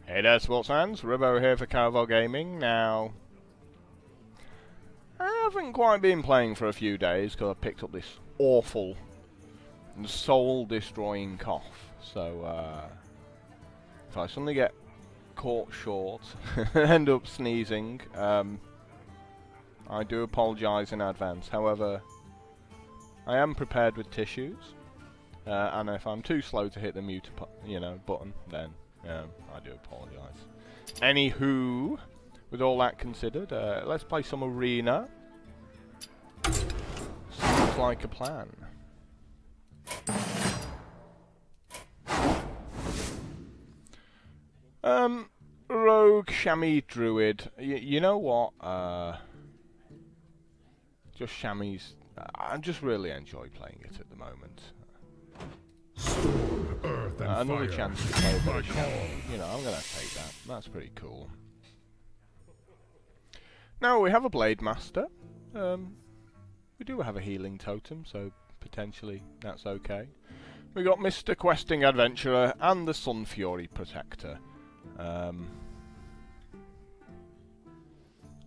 Hey there, sports fans. Ribbo here for Caravel Gaming. Now, I haven't quite been playing for a few days because I picked up this awful and soul-destroying cough. So, if I suddenly get caught short and end up sneezing, I do apologise in advance. However, I am prepared with tissues, and if I'm too slow to hit the mute, button, then I do apologise. Anywho, with all that considered, let's play some arena. Seems like a plan. Rogue Chamois Druid. You know what? Just Chamois. I just really enjoy playing it at the moment. Storm, earth, and Another fire. chance to play a bit of Chamois. I'm gonna take that. That's pretty cool. Now we have a Blade Master. We do have a healing totem, so potentially that's okay. We got Mr. Questing Adventurer and the Sun Fury Protector.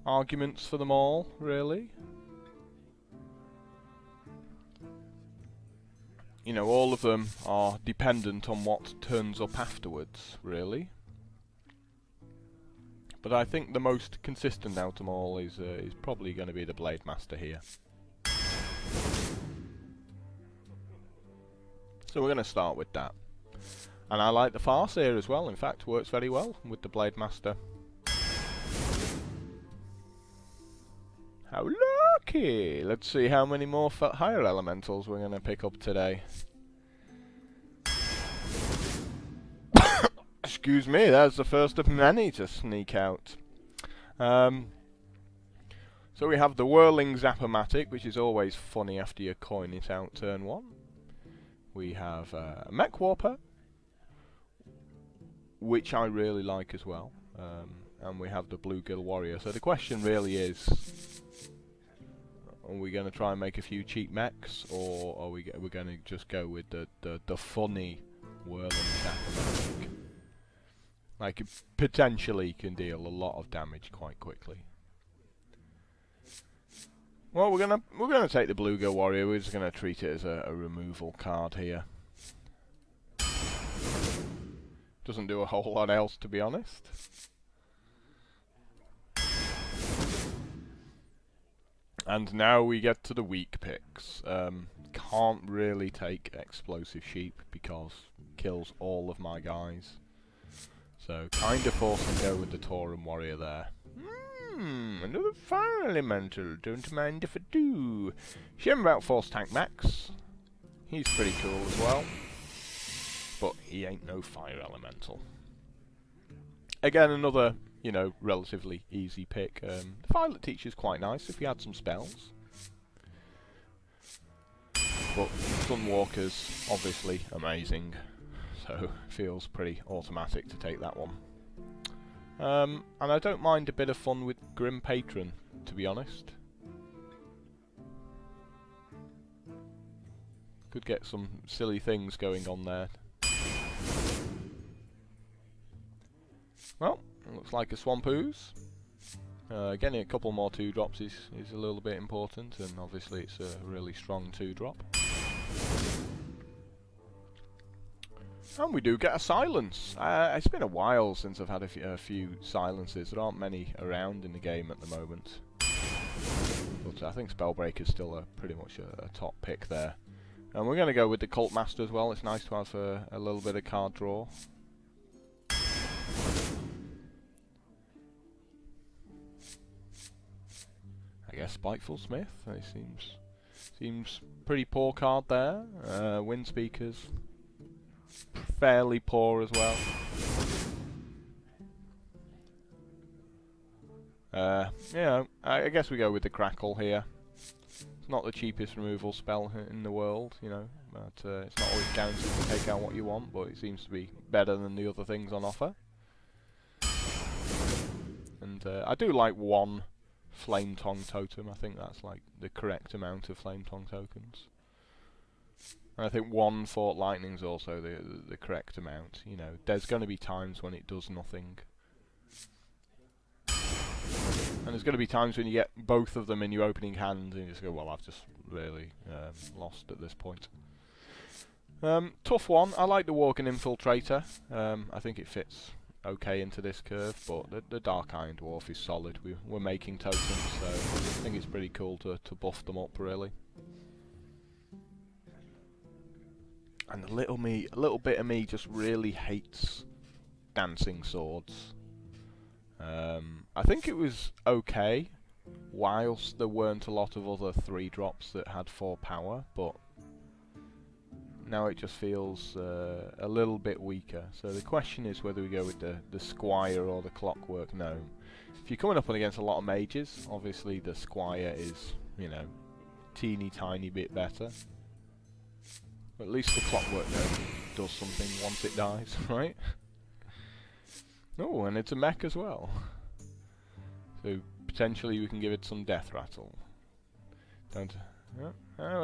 Arguments for them all, really. All of them are dependent on what turns up afterwards, really. But I think the most consistent out of them all is probably going to be the Blade Master here. So we're going to start with that. And I like the Farseer as well. In fact, works very well with the Blade Master. How lucky! Let's see how many more higher elementals we're going to pick up today. Excuse me, that's the first of many to sneak out. So we have the Whirling Zap-O-Matic, which is always funny after you coin it out turn 1. We have Mech Warper, which I really like as well. And we have the Bluegill Warrior. So the question really is, are we going to try and make a few cheap mechs, or are we going to just go with the funny Whirling Zap-O-Matic? Like, it potentially can deal a lot of damage quite quickly. Well, we're gonna take the Bluegill Warrior. We're just gonna treat it as a removal card here. Doesn't do a whole lot else, to be honest. And now we get to the weak picks. Can't really take Explosive Sheep because it kills all of my guys. So, kind of forced to go with the Tauren Warrior there. Another fire elemental. Don't mind if I do. Shame about Force Tank Max. He's pretty cool as well. But he ain't no fire elemental. Again, another, relatively easy pick. The Violet Teacher's quite nice if he had some spells. But Sunwalker's obviously amazing. So, feels pretty automatic to take that one. And I don't mind a bit of fun with Grim Patron, to be honest. Could get some silly things going on there. Well, looks like a Swamp Ooze. Getting a couple more 2-drops is a little bit important, and obviously it's a really strong 2-drop. And we do get a silence. It's been a while since I've had a few silences. There aren't many around in the game at the moment. But I think Spellbreaker's still pretty much a top pick there. And we're going to go with the Cult Master as well. It's nice to have a little bit of card draw. I guess Spiteful Smith. It seems pretty poor card there. Wind Speakers. Fairly poor as well. I guess we go with the Crackle here. It's not the cheapest removal spell in the world, but it's not always guaranteed to take out what you want, but it seems to be better than the other things on offer. And I do like one Flame Tongue totem. I think that's like the correct amount of Flame Tongue tokens. And I think 1 Fort Lightning's also the correct amount. You know, there's going to be times when it does nothing. And there's going to be times when you get both of them in your opening hand and you just go, well, I've just really lost at this point. Tough one. I like the Worgen Infiltrator. I think it fits okay into this curve, but the Dark Iron Dwarf is solid. We're making totems, so I think it's pretty cool to buff them up, really. And a little bit of me just really hates dancing swords. I think it was okay, whilst there weren't a lot of other 3-drops that had 4 power, but now it just feels a little bit weaker. So the question is whether we go with the Squire or the Clockwork Gnome. If you're coming up against a lot of mages, obviously the Squire is, you know, teeny tiny bit better. But at least the Clockwork Gnome does something once it dies, right? Oh, and it's a mech as well. So potentially we can give it some death rattle. Don't. We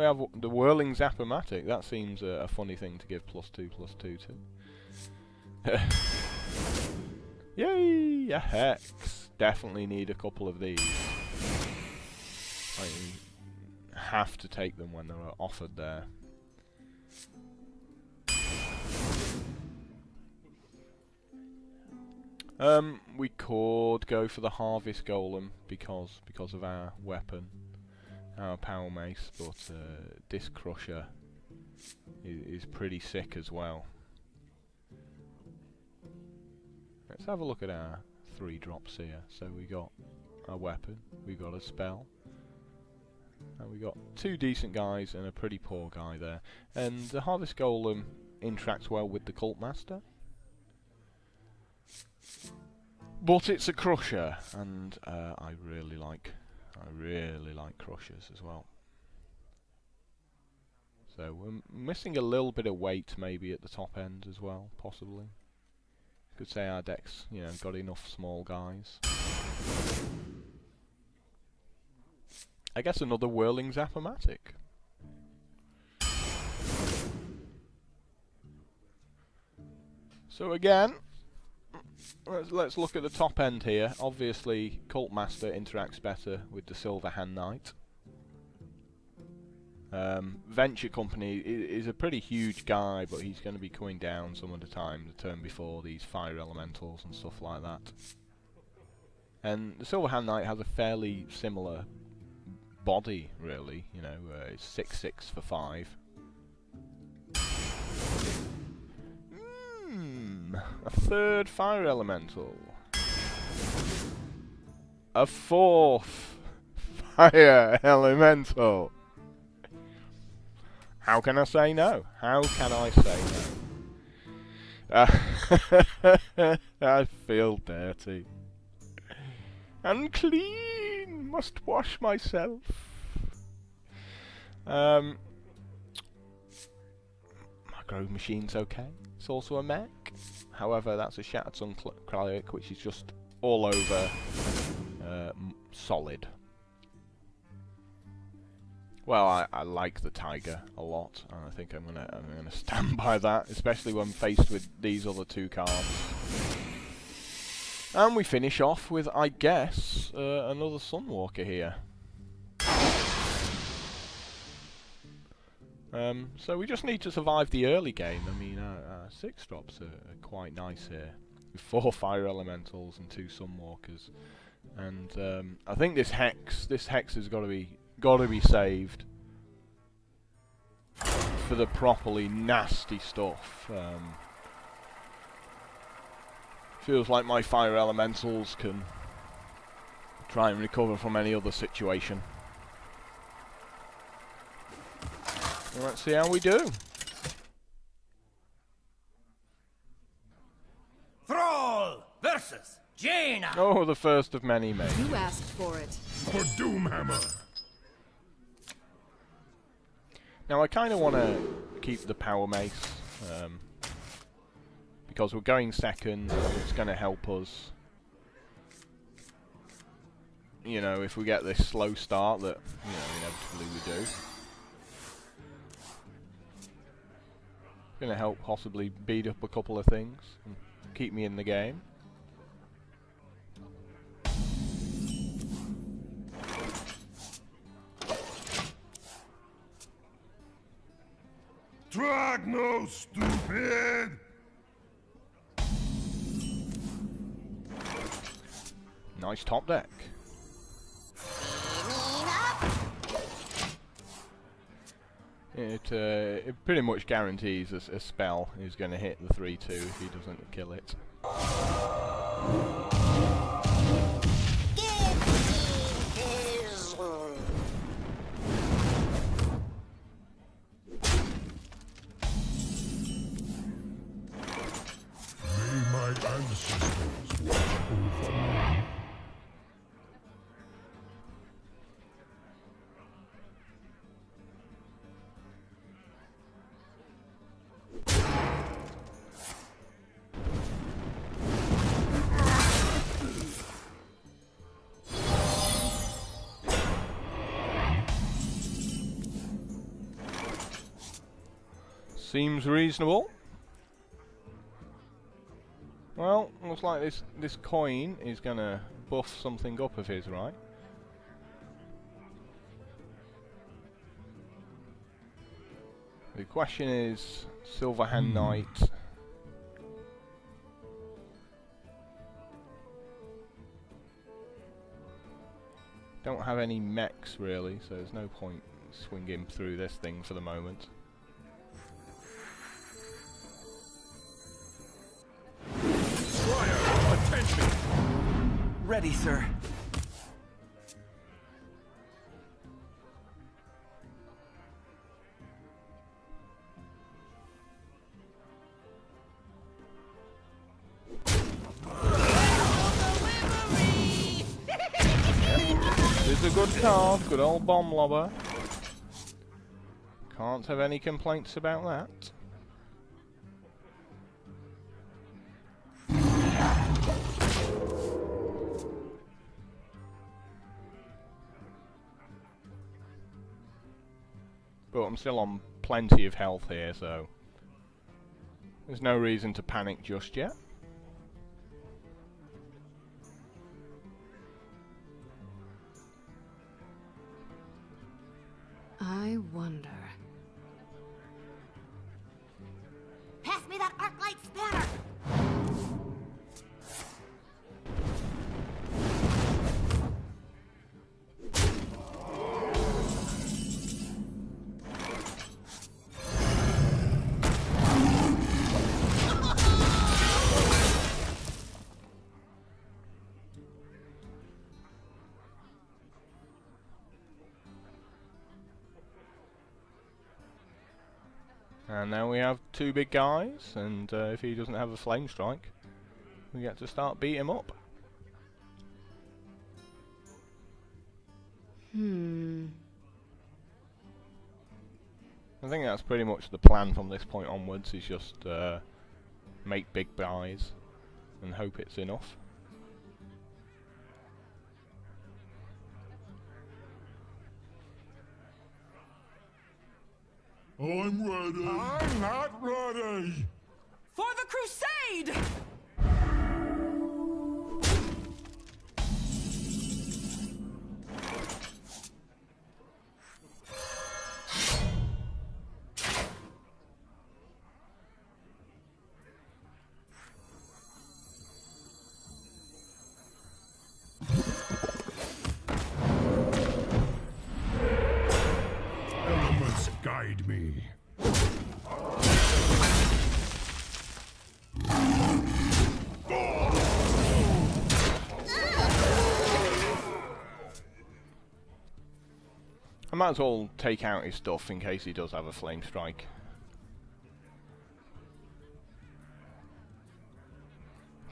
have the Whirling Zap-O-Matic. That seems a funny thing to give +2/+2 to. Yay! A Hex. Definitely need a couple of these. I have to take them when they're offered there. We could go for the Harvest Golem because of our weapon, our Power Mace, but Disc Crusher is pretty sick as well. Let's have a look at our 3-drops here. So we got a weapon, we got a spell, and we got 2 decent guys and a pretty poor guy there. And the Harvest Golem interacts well with the Cult Master. But it's a Crusher, and I really like Crushers as well. So we're missing a little bit of weight maybe at the top end as well, possibly. Could say our deck's, you know, got enough small guys. I guess another Whirling Zap-O-Matic. So again, let's look at the top end here. Obviously, Cult Master interacts better with the Silver Hand Knight. Venture Company is a pretty huge guy, but he's going to be coming down some of the time, the turn before these Fire Elementals and stuff like that. And the Silver Hand Knight has a fairly similar body, really. You know, it's 6/6 for 5. A 3rd Fire Elemental. A 4th Fire Elemental. How can I say no? How can I say no? I feel dirty. Unclean! Must wash myself. My Grove Machine's okay. It's also a mech. However, that's a Shattered Sun Cleric, which is just all over solid. Well, I like the Tiger a lot, and I think I'm gonna stand by that, especially when faced with these other 2 cards. And we finish off with, I guess, another Sunwalker here. So we just need to survive the early game. I mean, 6 drops are quite nice here, with 4 Fire Elementals and 2 Sunwalkers. And I think this hex has got to be saved for the properly nasty stuff. Feels like my Fire Elementals can try and recover from any other situation. Let's see how we do. Thrall versus Jaina. Oh, the first of many, mate. You asked for it. For Doomhammer. Now I kind of want to keep the Power Mace, because we're going second. It's going to help us. You know, if we get this slow start that, you know, inevitably we do. Gonna help possibly beat up a couple of things and keep me in the game. Drag no, stupid! Nice top deck. It pretty much guarantees a spell is going to hit the 3/2 if he doesn't kill it. May my ancestors watch over me. Seems reasonable. Well, looks like this coin is gonna buff something up of his, right? The question is, Silverhand Knight. Don't have any mechs really, so there's no point swinging through this thing for the moment. Attention! Ready, sir. This is a good card, good old bomb lobber. Can't have any complaints about that. But I'm still on plenty of health here, so there's no reason to panic just yet. I wonder. Pass me that arc light spanner! And now we have two big guys, and if he doesn't have a flame strike, we get to start beat him up. I think that's pretty much the plan from this point onwards, is just make big guys and hope it's enough. I'm ready. I'm not ready. For the crusade! Elements guide me. I might as well take out his stuff in case he does have a flame strike.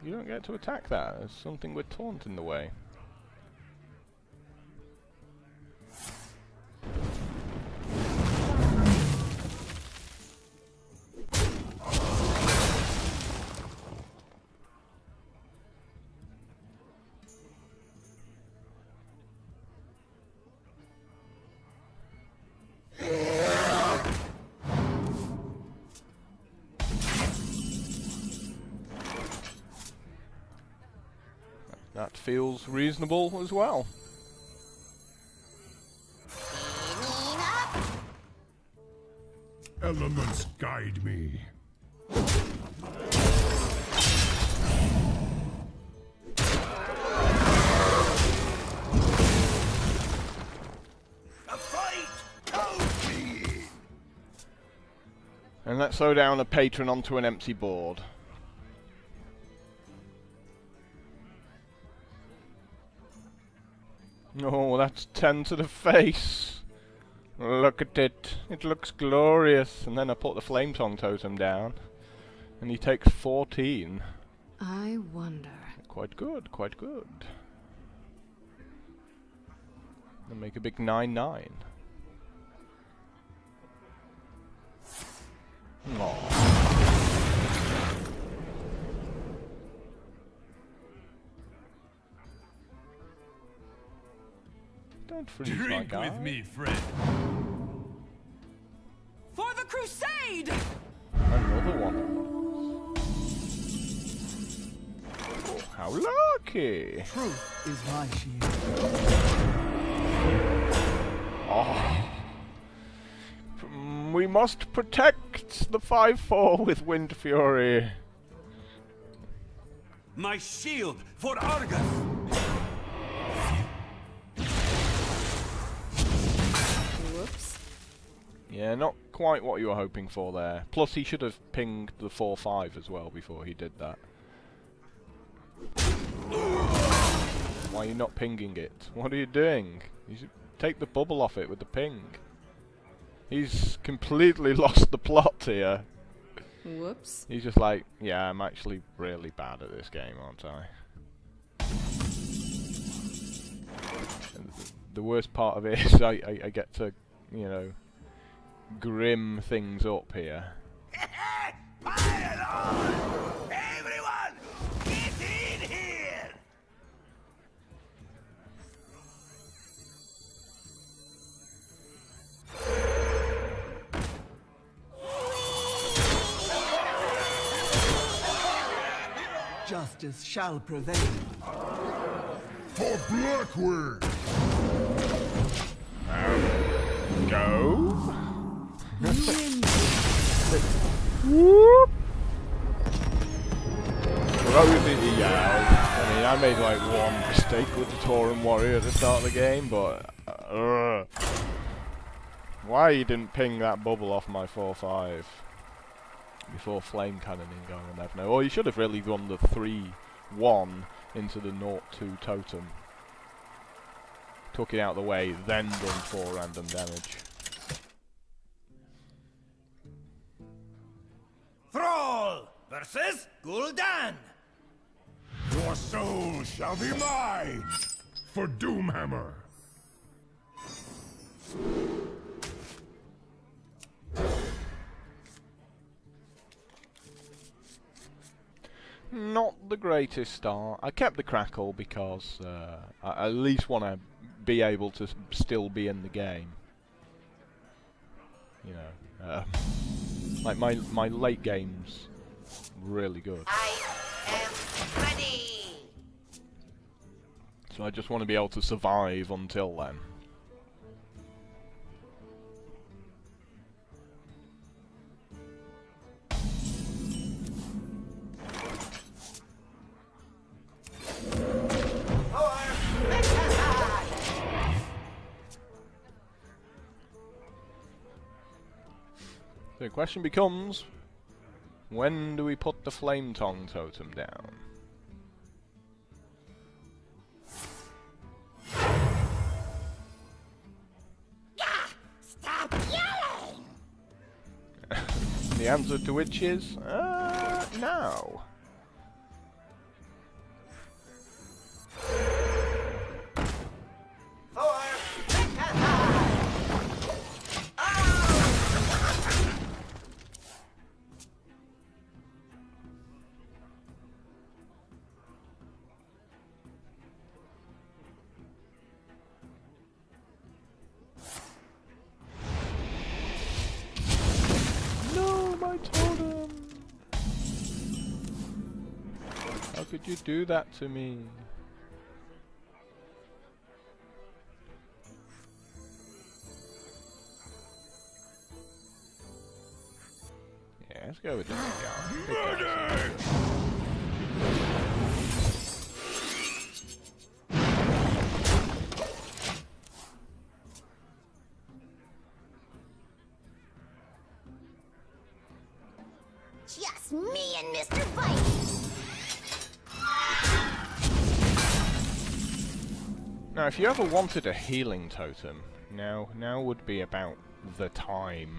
You don't get to attack that, there's something with taunt in the way. That feels reasonable as well. Cleaning up. Elements guide me. A fight! Cozy! And let's throw down a patron onto an empty board. Oh, that's 10 to the face. Look at it. It looks glorious. And then I put the flame tongue totem down. And he takes 14. I wonder. Quite good, quite good. And make a big 9-9. Aww. Don't freeze my Drink guy. with me, friend. For the crusade! Another one. Oh, how lucky! Truth is my shield. Oh. We must protect the 5-4 with Wind Fury. My shield for Argus. Whoops. Yeah, not quite what you were hoping for there. Plus, he should have pinged the 4-5 as well before he did that. Why are you not pinging it? What are you doing? You should take the bubble off it with the ping. He's completely lost the plot here. Whoops. He's just like, yeah, I'm actually really bad at this game, aren't I? And the worst part of it is I get to, you know, grim things up here. Pile on! Everyone, get in here! Justice shall prevail. For Blackwing! Go! Whoop. Rosie, yeah, I mean, I made like one mistake with the Tauren Warrior at the start of the game, but... why you didn't ping that bubble off my 4-5 before flame cannoning going, I never know. Or you should have really run the 3-1 into the 0-2 totem. Took it out of the way, then done 4 random damage. Thrall versus Gul'dan. Your soul shall be mine! For Doomhammer! Not the greatest start. I kept the crackle because I at least want to be able to still be in the game. You know, like my late game's really good. I am ready. So I just want to be able to survive until then. The question becomes, when do we put the Flame Tongue totem down? Stop yelling! The answer to which is, no. No, my totem! How could you do that to me? let's go with the big guy. Big guy. Just me and Mr. Viking. Now, if you ever wanted a healing totem, now would be about the time.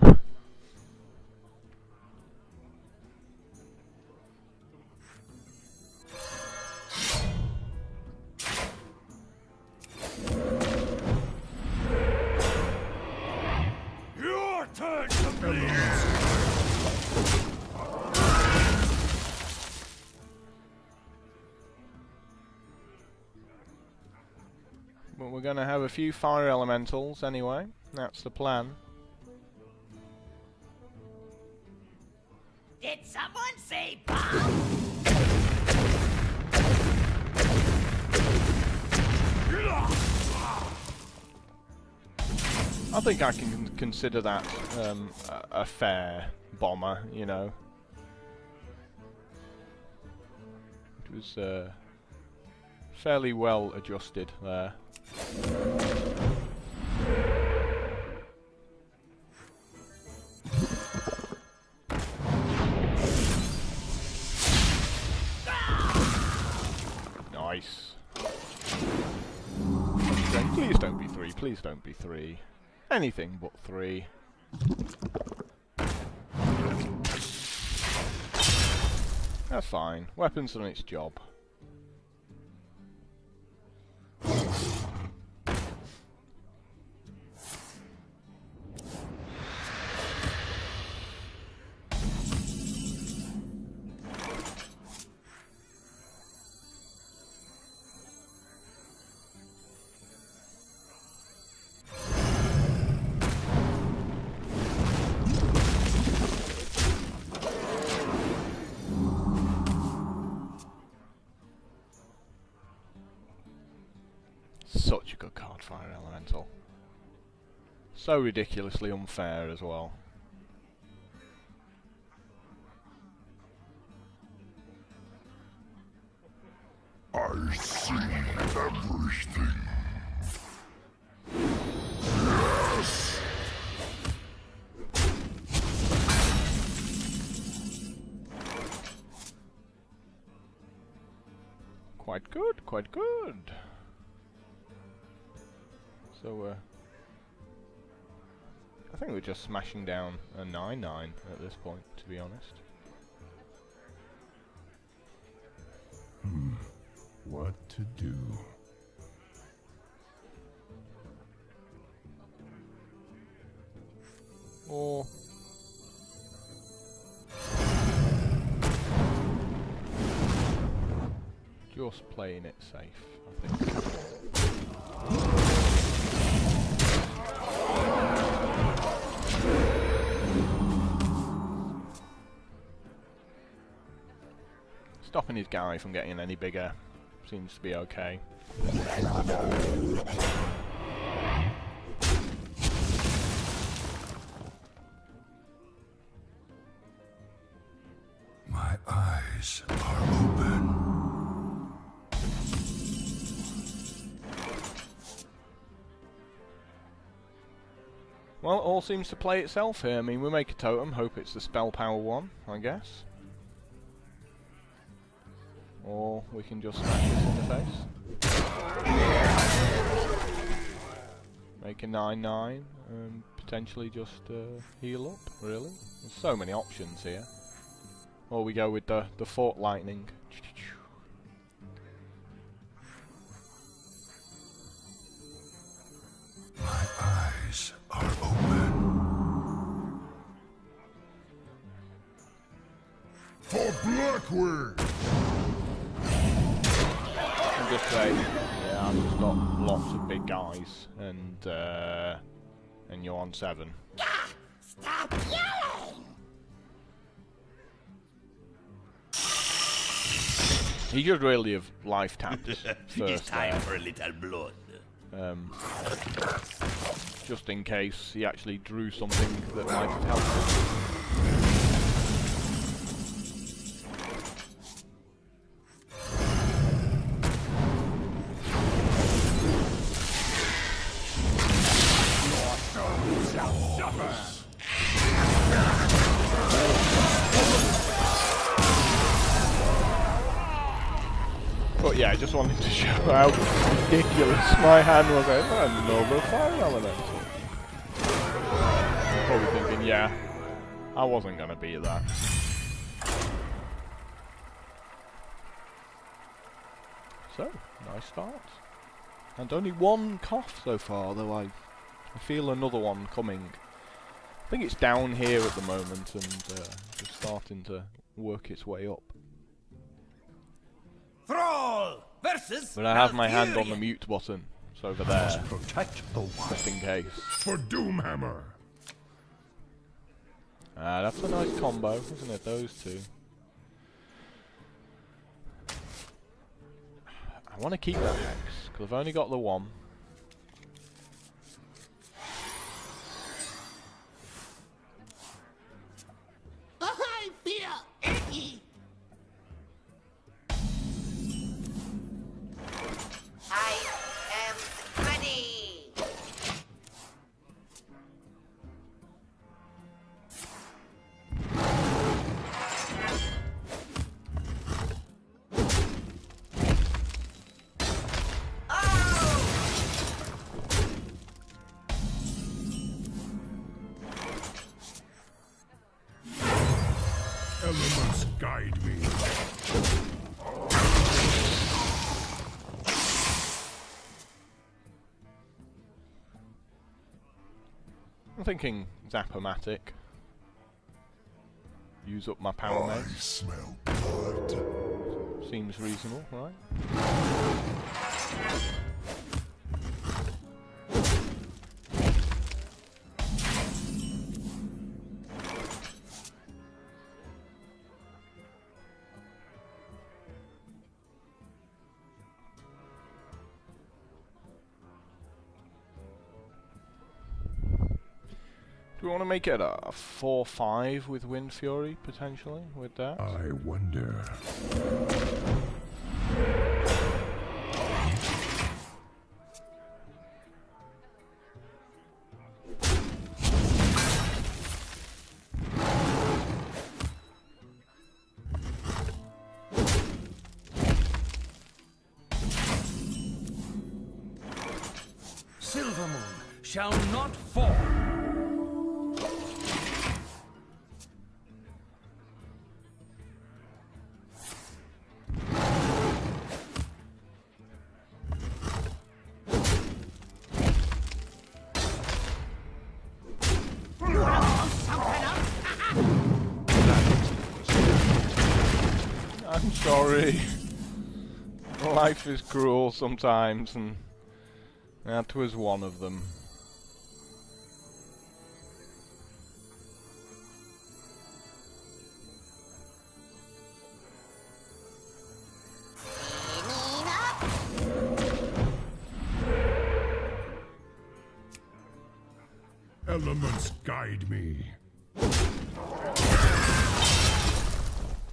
Your turn to bleed! But we're going to have a few fire elementals anyway. That's the plan. Did someone say bomb? I think I can consider that a fair bomber, you know. It was fairly well adjusted there. Nice. Please don't be 3, please don't be 3. Anything but 3. That's fine. Weapon's done its job. Such a good card, Fire Elemental. So ridiculously unfair as well. I see everything. Quite good, quite good. So, I think we're just smashing down a 9/9 at this point, to be honest. What to do? Or just playing it safe, I think. Stopping his guy from getting any bigger seems to be okay. My eyes are open. Well, it all seems to play itself here. I mean, we make a totem, hope it's the spell power one, I guess. Or we can just smash this in the face. Make a 9/9 and potentially just heal up, really. There's so many options here. Or we go with the Fort Lightning. My eyes are open. For Blackwing! And just say, yeah, I've just got lots of big guys, and you're on 7. Stop yelling! He should really have life tapped It's first time there, for a little blood. just in case he actually drew something that might have helped him. But yeah, I just wanted to show how ridiculous my hand was. Another fire elemental. Probably thinking, yeah, I wasn't gonna beat that. So, nice start. And only one cough so far, though I feel another one coming. I think it's down here at the moment and just starting to work its way up. Thrall versus But I have my hand on the Valkyrian. mute button. It's over there, Protect the one. just in case. For Doomhammer. That's a nice combo, isn't it? Those two. I want to keep that hex, because I've only got the one. I feel icky. I am ready. Elements guide me. I'm thinking Zap-O-Matic. Use up my power I meds. smell blood. Seems reasonable, right? Do we want to make it a 4-5 with Wind Fury, potentially, with that? I wonder. Silvermoon shall not fall. I'm sorry. Life is cruel sometimes, and that was one of them. Elements guide me.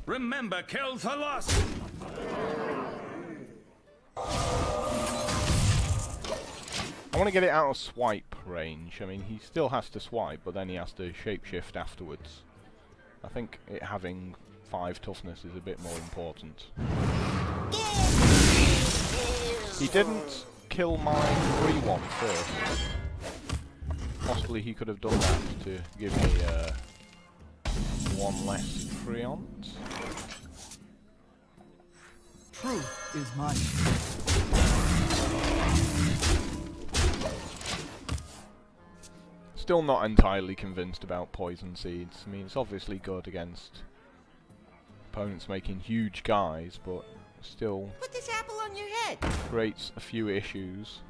Remember, Kel'Thalas! I want to get it out of swipe range. I mean, he still has to swipe, but then he has to shapeshift afterwards. I think it having 5 toughness is a bit more important. He didn't kill my 3-1 first. Possibly he could have done that to give me 1 less Freon. Truth is my Still not entirely convinced about poison seeds. I mean, it's obviously good against opponents making huge guys, but still Put this apple on your head. creates a few issues.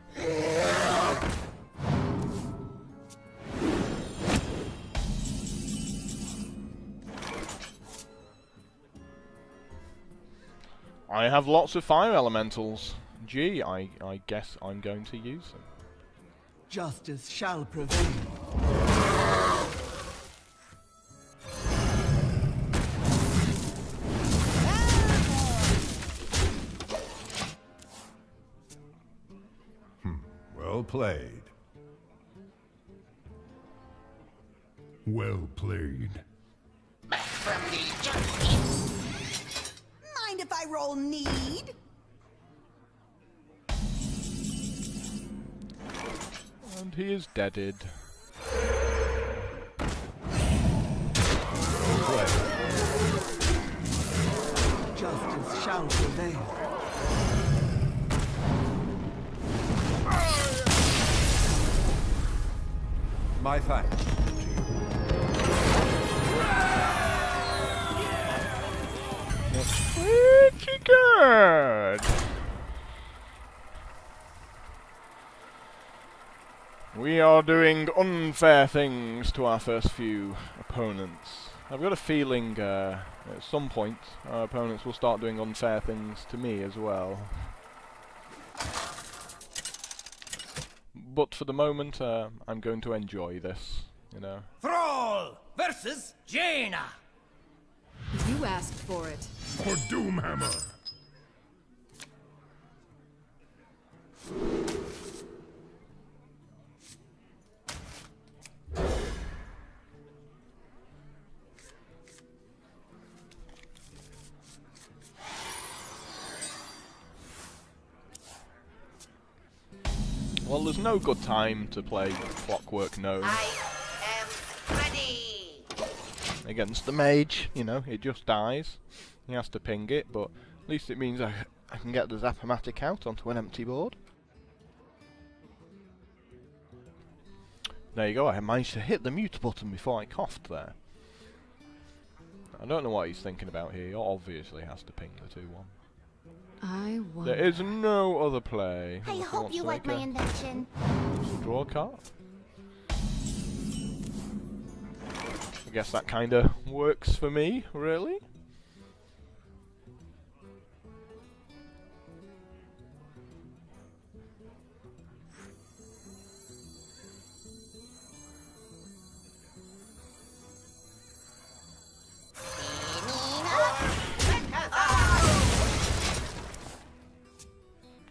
I have lots of fire elementals. Gee, I guess I'm going to use them. justice shall prevail. Well played. Well played. Mind if I roll need? And he is deaded. Justice shall prevail. My thanks. Pretty good. We are doing unfair things to our first few opponents. I've got a feeling at some point our opponents will start doing unfair things to me as well. But for the moment, I'm going to enjoy this, you know. Thrall versus Jaina. You asked for it. For Doomhammer. Well, there's no good time to play Clockwork Gnome I am ready. against the mage. You know, it just dies. He has to ping it, but at least it means I can get the Zap-O-Matic out onto an empty board. There you go, I managed to hit the mute button before I coughed there. I don't know what he's thinking about here. He obviously has to ping the 2-1. I wonder. There is no other play. I Unless he hope wants you to like make my a invention. draw a card. I guess that kinda works for me, really.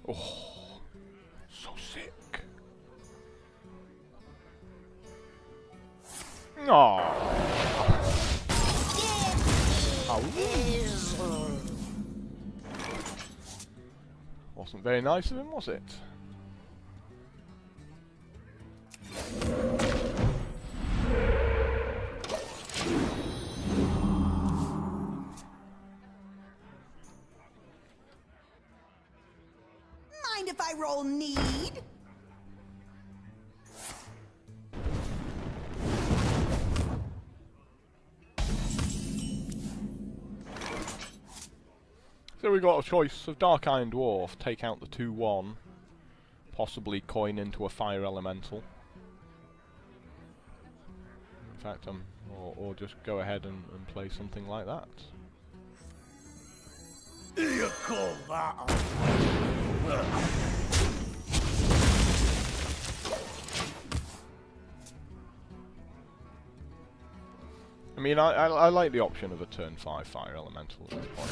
Oh, so sick. Aww. Wasn't very nice of him, was it? Mind if I roll need? So we got a choice of Dark Iron Dwarf, take out the 2-1, possibly coin into a fire elemental. In fact, or just go ahead and play something like that. You call that I mean, I like the option of a turn 5 fire elemental at this point.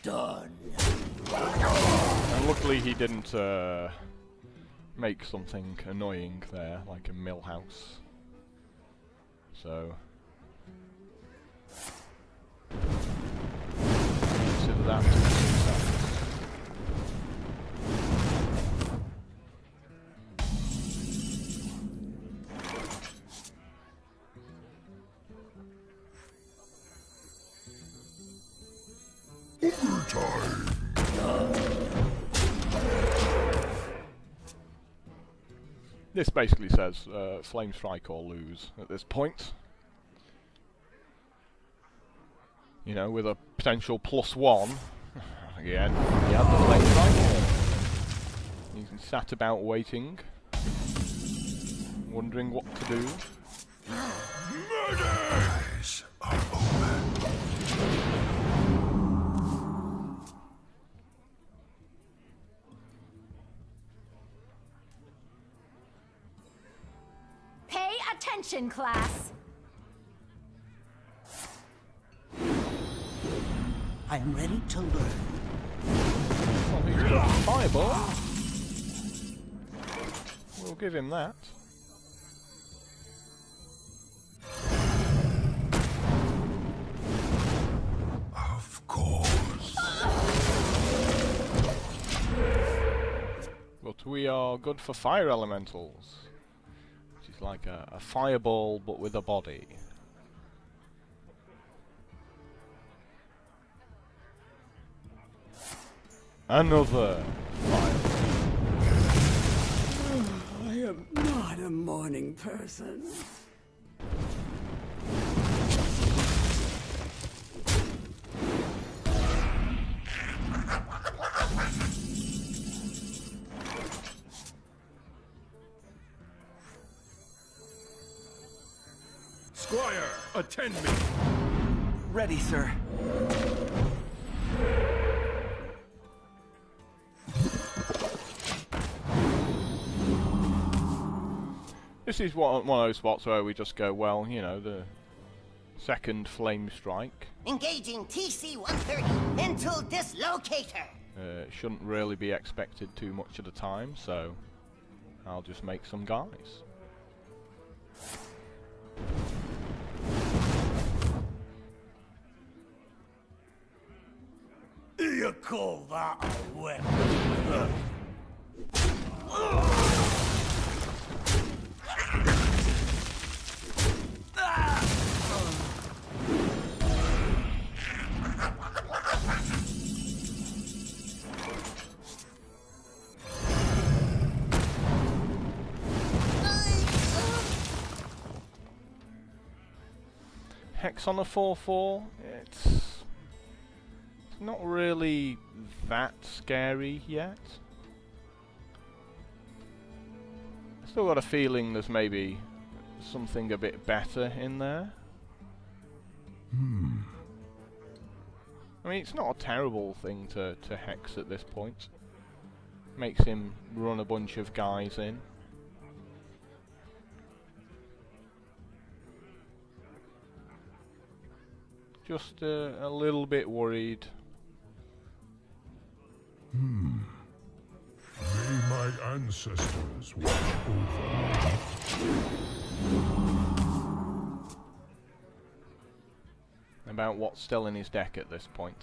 done? And luckily he didn't make something annoying there, like a mill house. So consider that to be success. Overtime. This basically says flame strike or lose at this point. You know, with a potential +1. Again, he had the flame strike. He's sat about waiting, wondering what to do. Murders are open. Pay attention, class. I am ready to learn. Well, he's got a fireball. we'll give him that. Of course. But we are good for fire elementals. Which is like a fireball but with a body. Another fire. I am not a morning person. Squire, attend me. Ready, sir. This is one of those spots where we just go, well, you know, the second flame strike. Engaging TC-130 mental dislocator. Shouldn't really be expected too much at a time, so I'll just make some guys. You call that a weapon? Hex on a 4/4, it's not really that scary yet. I still got a feeling there's maybe something a bit better in there. I mean, it's not a terrible thing to hex at this point. Makes him run a bunch of guys in. Just a little bit worried. May my ancestors watch over About what's still in his deck at this point.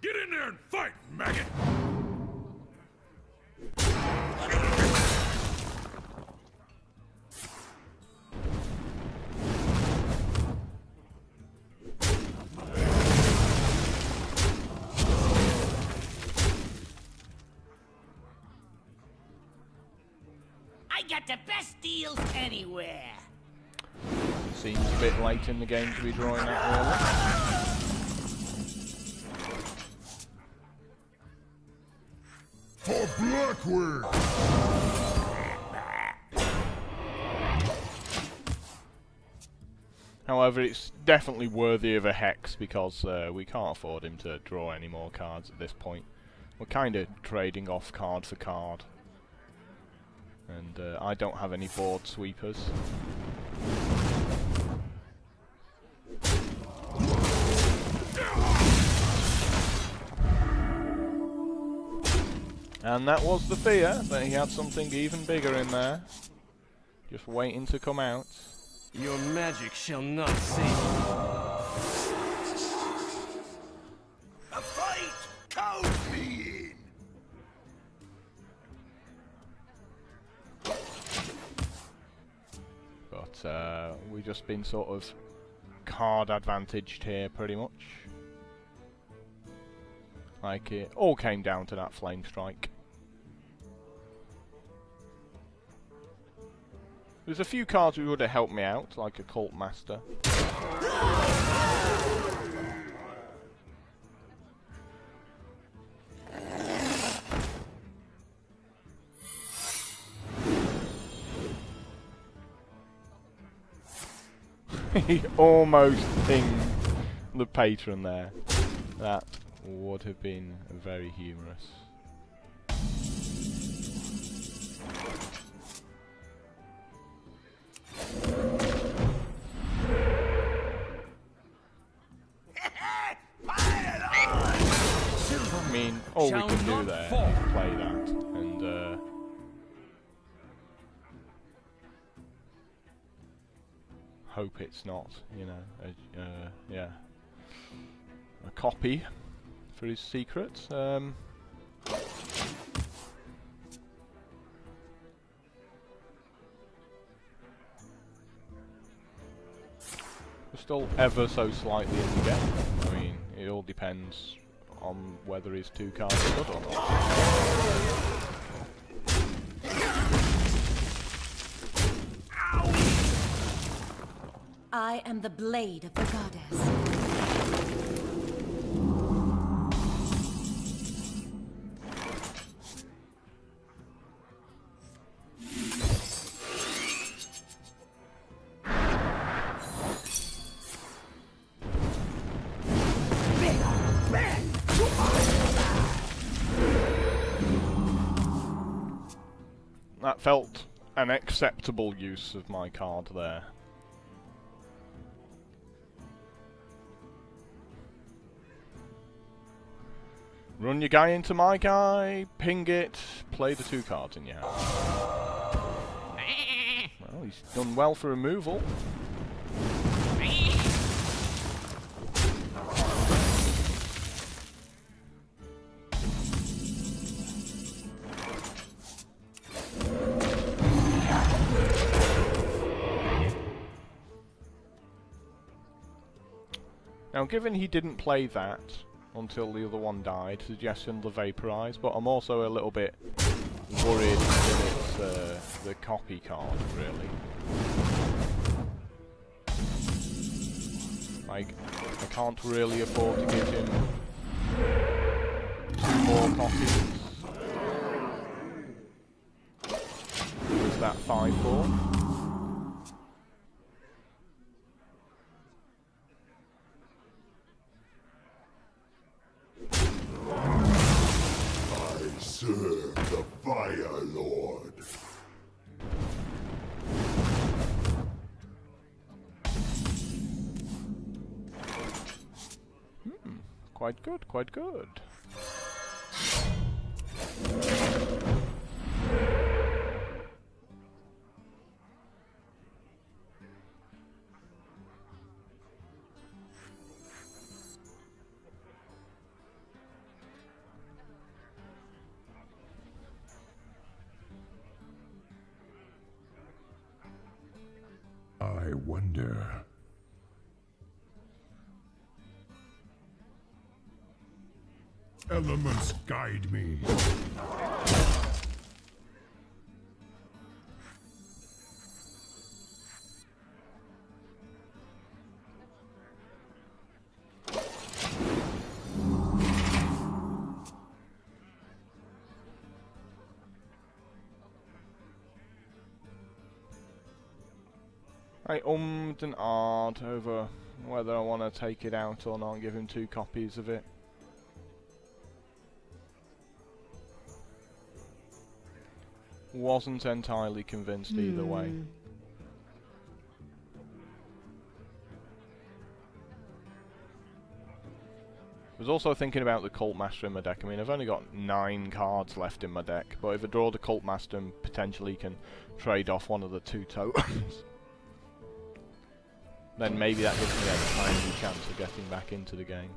Get in there and fight, maggot! I got the best deals anywhere. Seems a bit late in the game to be drawing that early. For Blackwood! However, it's definitely worthy of a hex because we can't afford him to draw any more cards at this point. We're kind of trading off card for card. And I don't have any board sweepers. And that was the fear, that he had something even bigger in there. Just waiting to come out. Your magic shall not save you. A fight! Count me in! But we've just been sort of card advantaged here pretty much. Like it all came down to that flame strike. There's a few cards which would have helped me out, like a Cult Master. He almost pinged the patron there. That would have been very humorous. Pile on! all we shall can do not there fall. is play that, and hope it's not, you know, yeah, a copy for his secret. We're still ever so slightly in the game. I mean, it all depends on whether his 2 cards are good or not. I am the blade of the goddess. That felt an acceptable use of my card there. Run your guy into my guy, ping it, play the 2 cards in your hand. Well, he's done well for removal. Now, given he didn't play that until the other one died, suggesting the Vaporize, but I'm also a little bit worried that it's the copy card, really. Like, I can't really afford to give him 2 more copies. Was that 5-4? Serve the Fire Lord. Quite good, quite good. I wonder. Elements guide me. I ummed and ahed over whether I want to take it out or not and give him 2 copies of it. Wasn't entirely convinced either way. I was also thinking about the Cult Master in my deck. I mean, I've only got 9 cards left in my deck, but if I draw the Cult Master and potentially can trade off one of the 2 totems, then maybe that gives me a tiny chance of getting back into the game.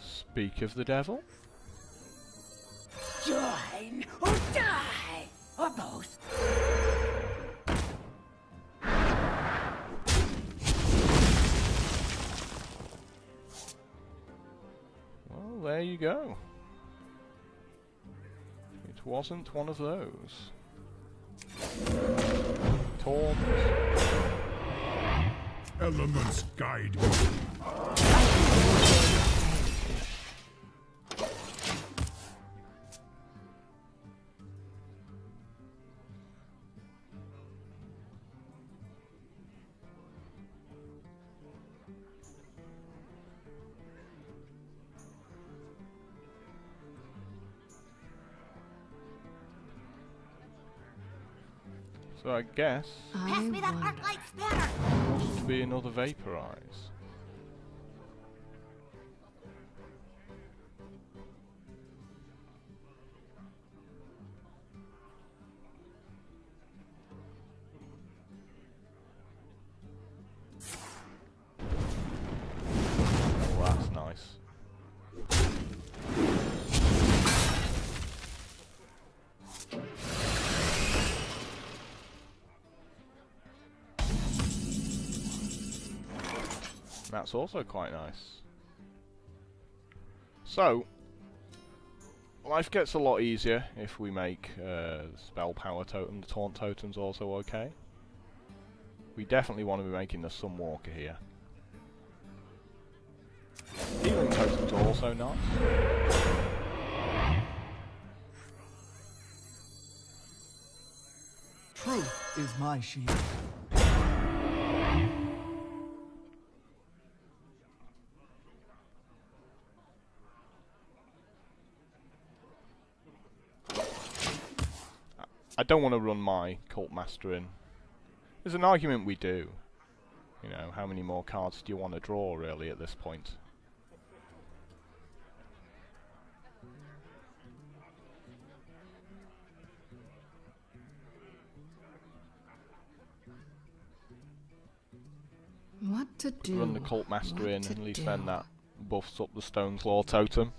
Speak of the devil. Join or die, or both. Well, there you go. It wasn't one of those. Taunts. Elements guide me. So I guess Pass me that arc light spanner. must be another vaporize. Oh, that's nice. That's also quite nice. So, life gets a lot easier if we make spell power totem. The taunt totem's also okay. We definitely want to be making the Sunwalker here. Healing totem's also nice. Truth is my shield. I don't want to run my Cult Master in. There's an argument we do. You know, how many more cards do you want to draw, really, at this point? What to do? Run the Cult Master What in, to at least do? then that buffs up the Stone Claw totem.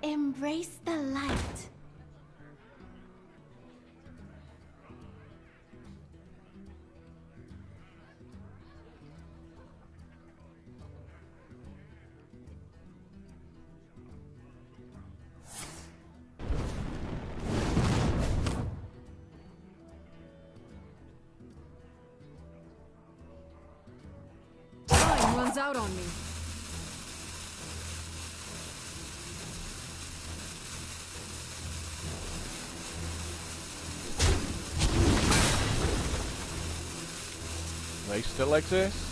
Embrace the light. Time runs out on me. They still exist.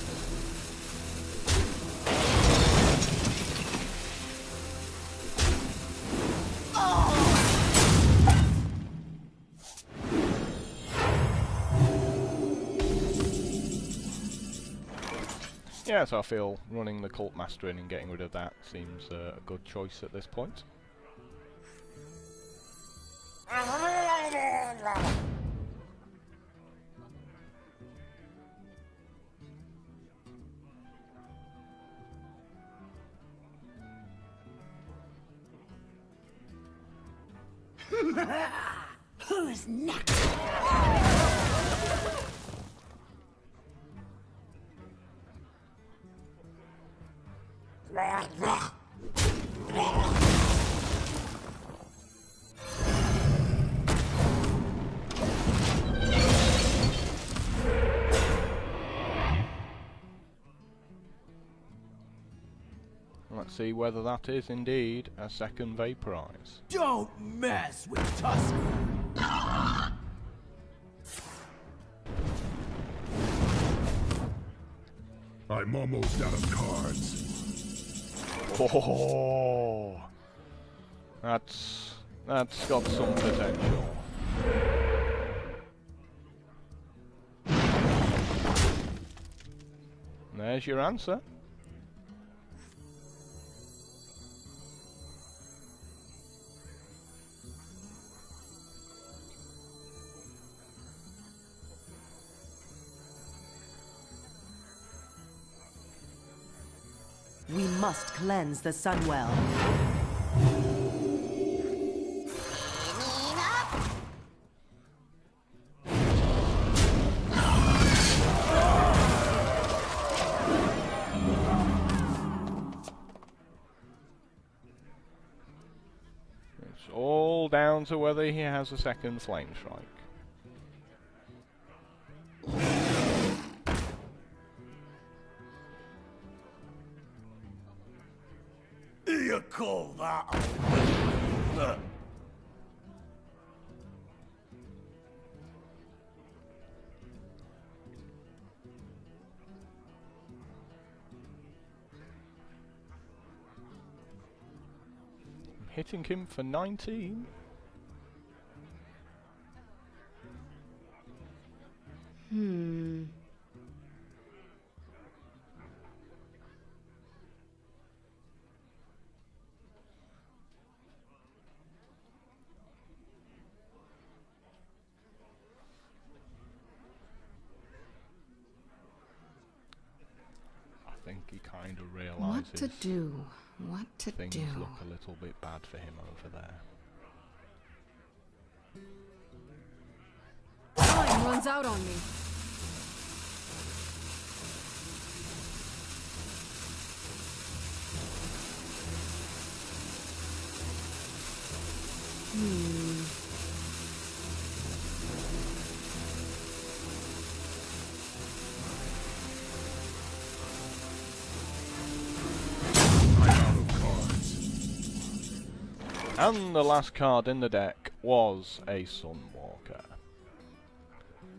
Yeah, so I feel running the Cult Master in and getting rid of that seems a good choice at this point. Who's next? Let's see whether that is indeed a second vaporize. Don't mess with Tusker. I'm almost out of cards. Oh, that's got some potential. There's your answer. We must cleanse the Sunwell. It's all down to whether he has a second Flame Strike. You call that a hitting him for 19. I think he kind of realises What to do? What to things do? look a little bit bad for him over there. Time runs out on me. I'm out of cards. And the last card in the deck was a Sunwalker.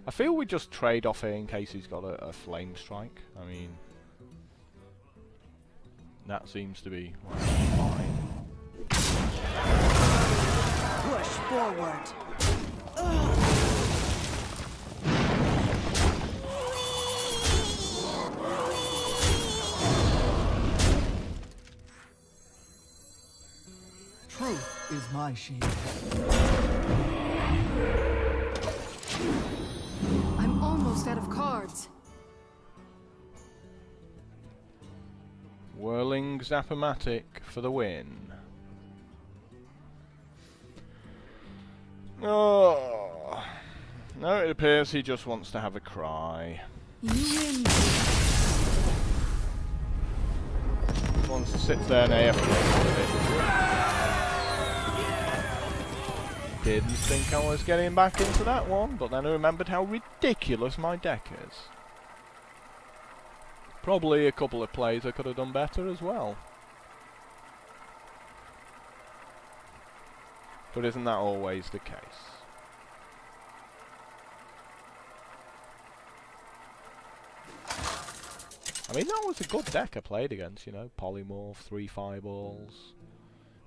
I feel we just trade off here in case he's got a Flame Strike. I mean, that seems to be fine. Push forward. Truth is my shield. I'm almost out of cards. Whirling Zap-O-Matic for the win. Oh. No, it appears he just wants to have a cry. You win. Wants to sit there and AFK. Didn't think I was getting back into that one, but then I remembered how ridiculous my deck is. Probably a couple of plays I could have done better as well. But isn't that always the case? I mean, that was a good deck I played against, you know. Polymorph, 3 Fireballs,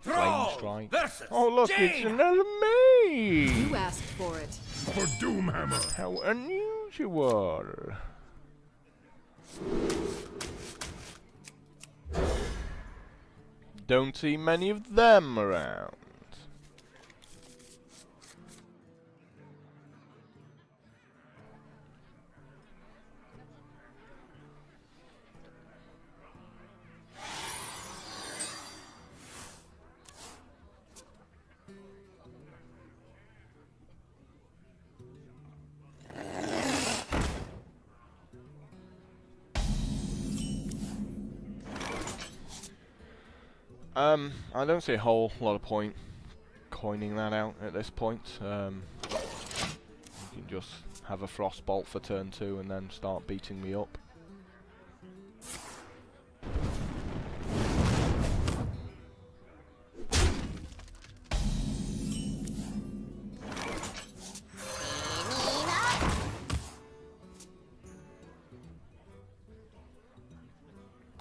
Flame Strike. Oh look, it's another me! You asked for it. For Doomhammer. How unusual. Don't see many of them around. I don't see a whole lot of point coining that out at this point. You can just have a Frostbolt for turn 2 and then start beating me up.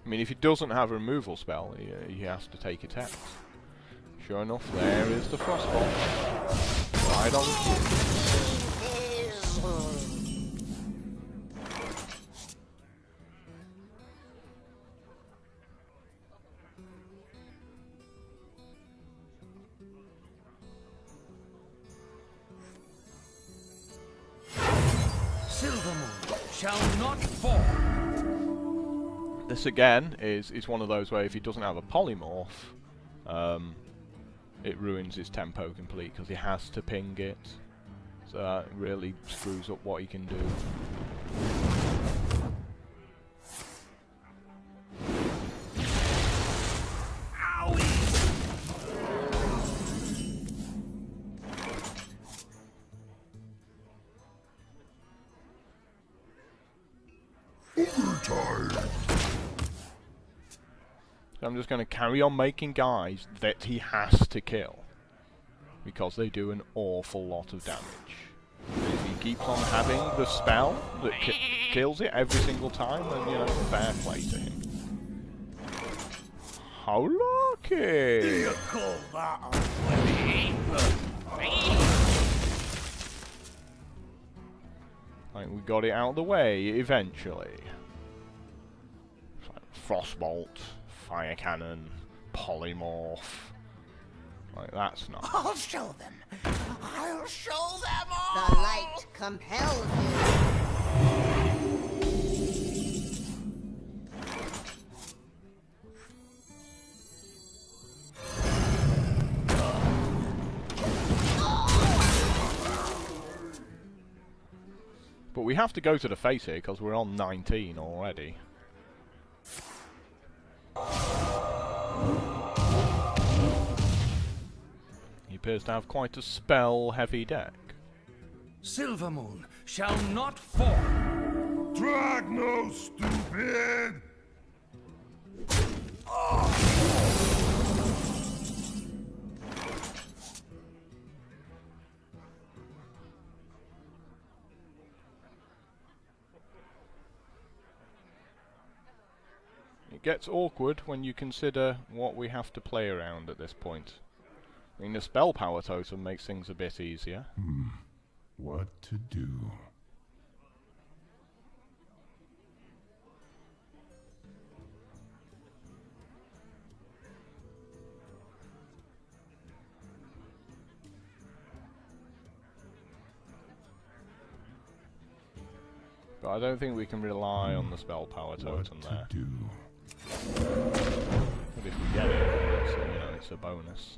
I mean, if he doesn't have a removal spell, he has to take attacks. Sure enough, there is the Frostbolt. Right on cue. Silvermoon shall not fall. This again is one of those where if he doesn't have a polymorph, it ruins his tempo complete because he has to ping it. So that really screws up what he can do. Overtime. So I'm just going to carry on making guys that he has to kill, because they do an awful lot of damage. And if he keeps on having the spell that kills it every single time, then, you know, fair play to him. Oh look! Okay. You call that a weapon? Like, we got it out of the way eventually. It's like Frostbolt, Fire Cannon, Polymorph. Like, that's nice. I'll show them. I'll show them all. The light compels you. But we have to go to the face here because we're on 19 already. He appears to have quite a spell-heavy deck. Silvermoon shall not fall. Drag no, stupid! It gets awkward when you consider what we have to play around at this point. I mean, the spell power totem makes things a bit easier. What to do? But I don't think we can rely on the spell power What totem to there. do? But if we get it, it's, you know, it's a bonus.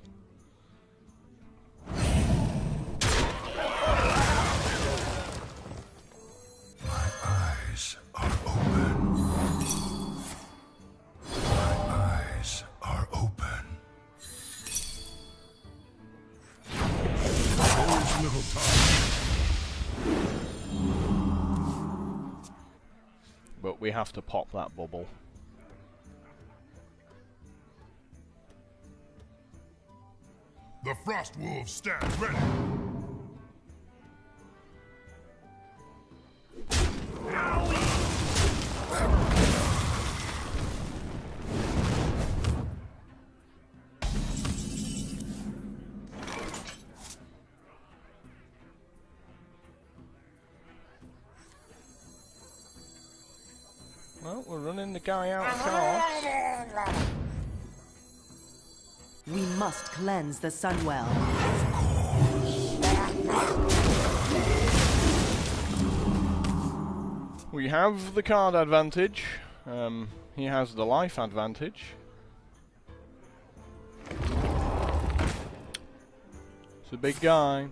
My eyes are open. My eyes are open. There's little time. But we have to pop that bubble. The Frost Wolves stand ready. Well, we're running the guy out of cards. We must cleanse the Sunwell. We have the card advantage. He has the life advantage. It's a big guy.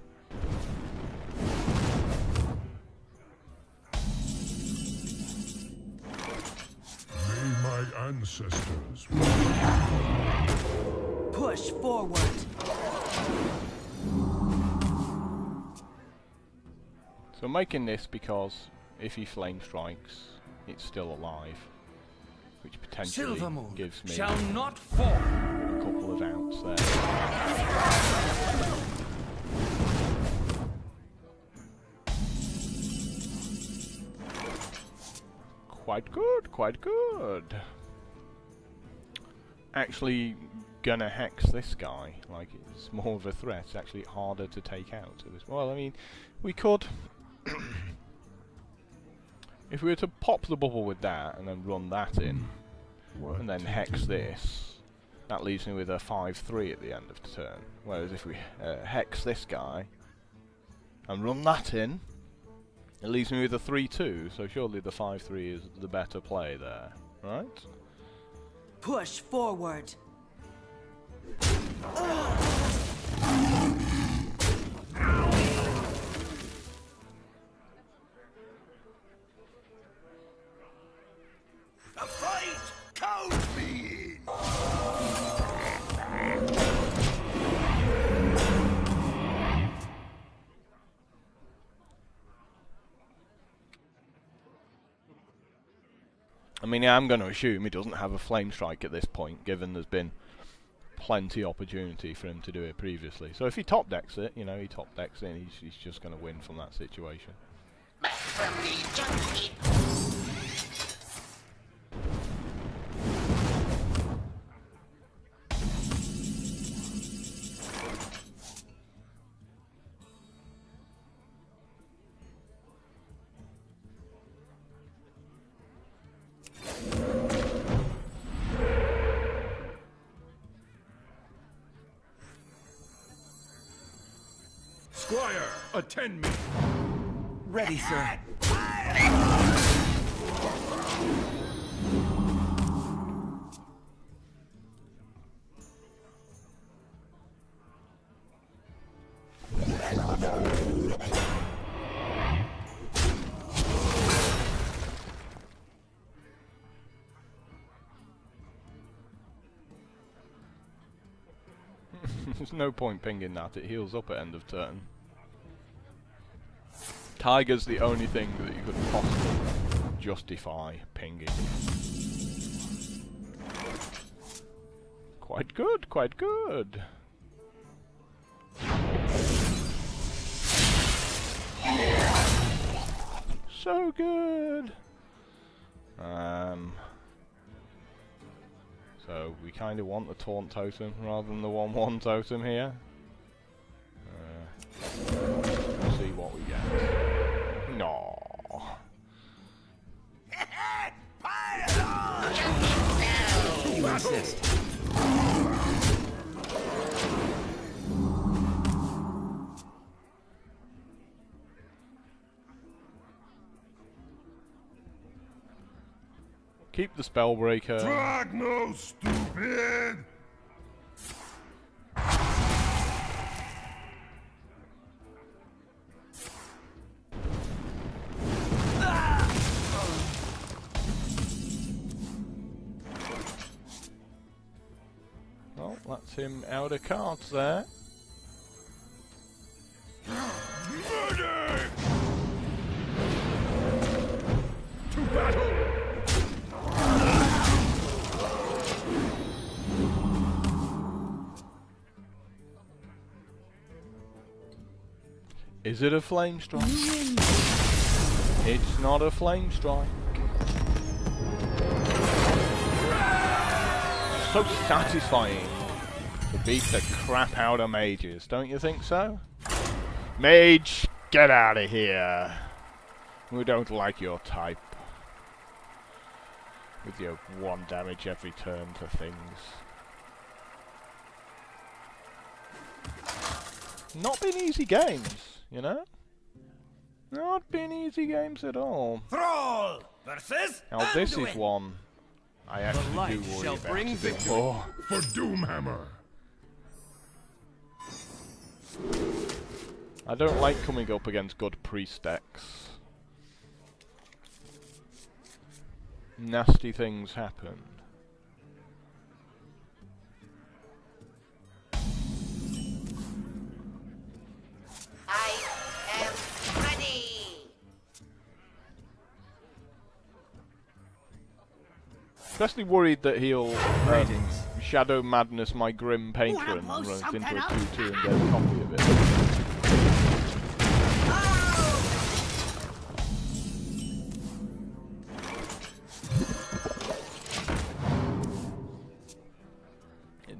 May my ancestors Push forward. So I'm making this because if he flame strikes, it's still alive, which potentially Silvermoon gives me shall not fall. a couple of outs there. Quite good, quite good. Actually gonna hex this guy, like it's more of a threat, it's actually harder to take out at this. Well, I mean, we could if we were to pop the bubble with that and then run that in what and then to hex do? this, that leaves me with a 5-3 at the end of the turn. Whereas if we hex this guy and run that in, it leaves me with a 3-2, so surely the 5-3 is the better play there, right? Push forward. The fight counts me in. I mean, I'm going to assume he doesn't have a flame strike at this point, given there's been plenty opportunity for him to do it previously. So if he top decks it, you know, he top decks it, and he's just going to win from that situation. Squire, attend me. Ready, sir. There's no point pinging that, it heals up at end of turn. Tiger's the only thing that you could possibly justify pinging. Quite good, quite good. So good. So we kind of want the taunt totem rather than the 1/1 totem here. We'll see what we get. No. You insist. Keep the Spellbreaker. Drag no, stupid! Well, that's him out of cards there. Murder! To battle! Is it a flame strike? It's not a flame strike. So satisfying to beat the crap out of mages, don't you think so? Mage, get out of here. We don't like your type. With your 1 damage every turn to things. Not been easy games, you know? Not been easy games at all. Thrall versus Now this is Anduin. one I actually light do worry shall about bring a bit victory. more. For Doomhammer! I don't like coming up against good priest decks. Nasty things happen. I am ready. Especially worried that he'll Shadow Madness my Grim Patron Wanna blow runs into something a up? 2/2 and get a copy of it.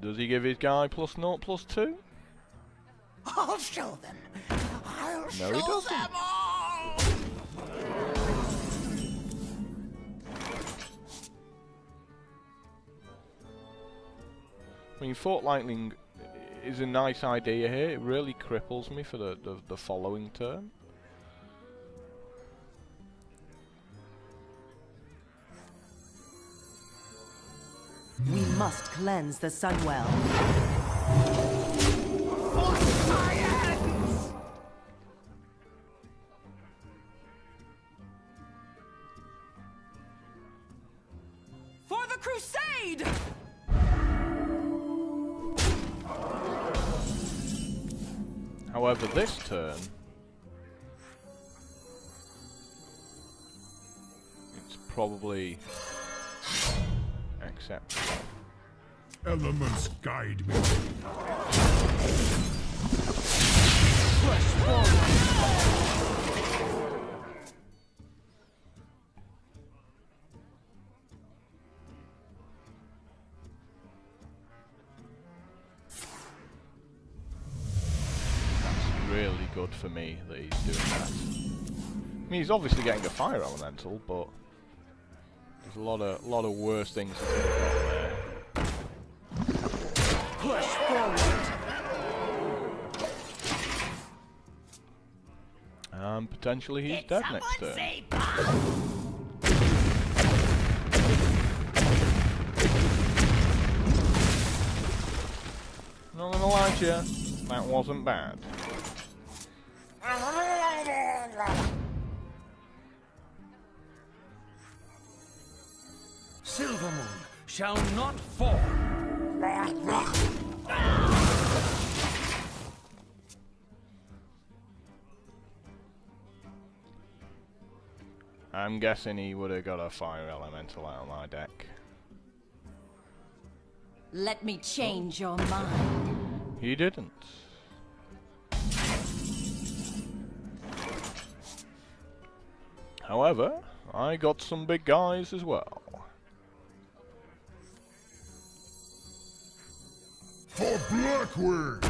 Does he give his guy +0/+2? I'll show them. I'll No, show he doesn't. them all. I mean, Fort Lightning is a nice idea here. It really cripples me for the following turn. We must cleanse the Sunwell. For the crusade! However, this turn, it's probably acceptable. Elements guide me. Push forward! Really good for me that he's doing that. I mean, he's obviously getting a fire elemental, but there's a lot of worse things that could have got there. Push forward! And potentially he's Did dead someone next turn. say bomb? Not gonna lie to you, that wasn't bad. Silver Moon shall not fall. I'm guessing he would have got a fire elemental out of my deck. Let me change your mind. He didn't. However, I got some big guys as well. For Blackwing!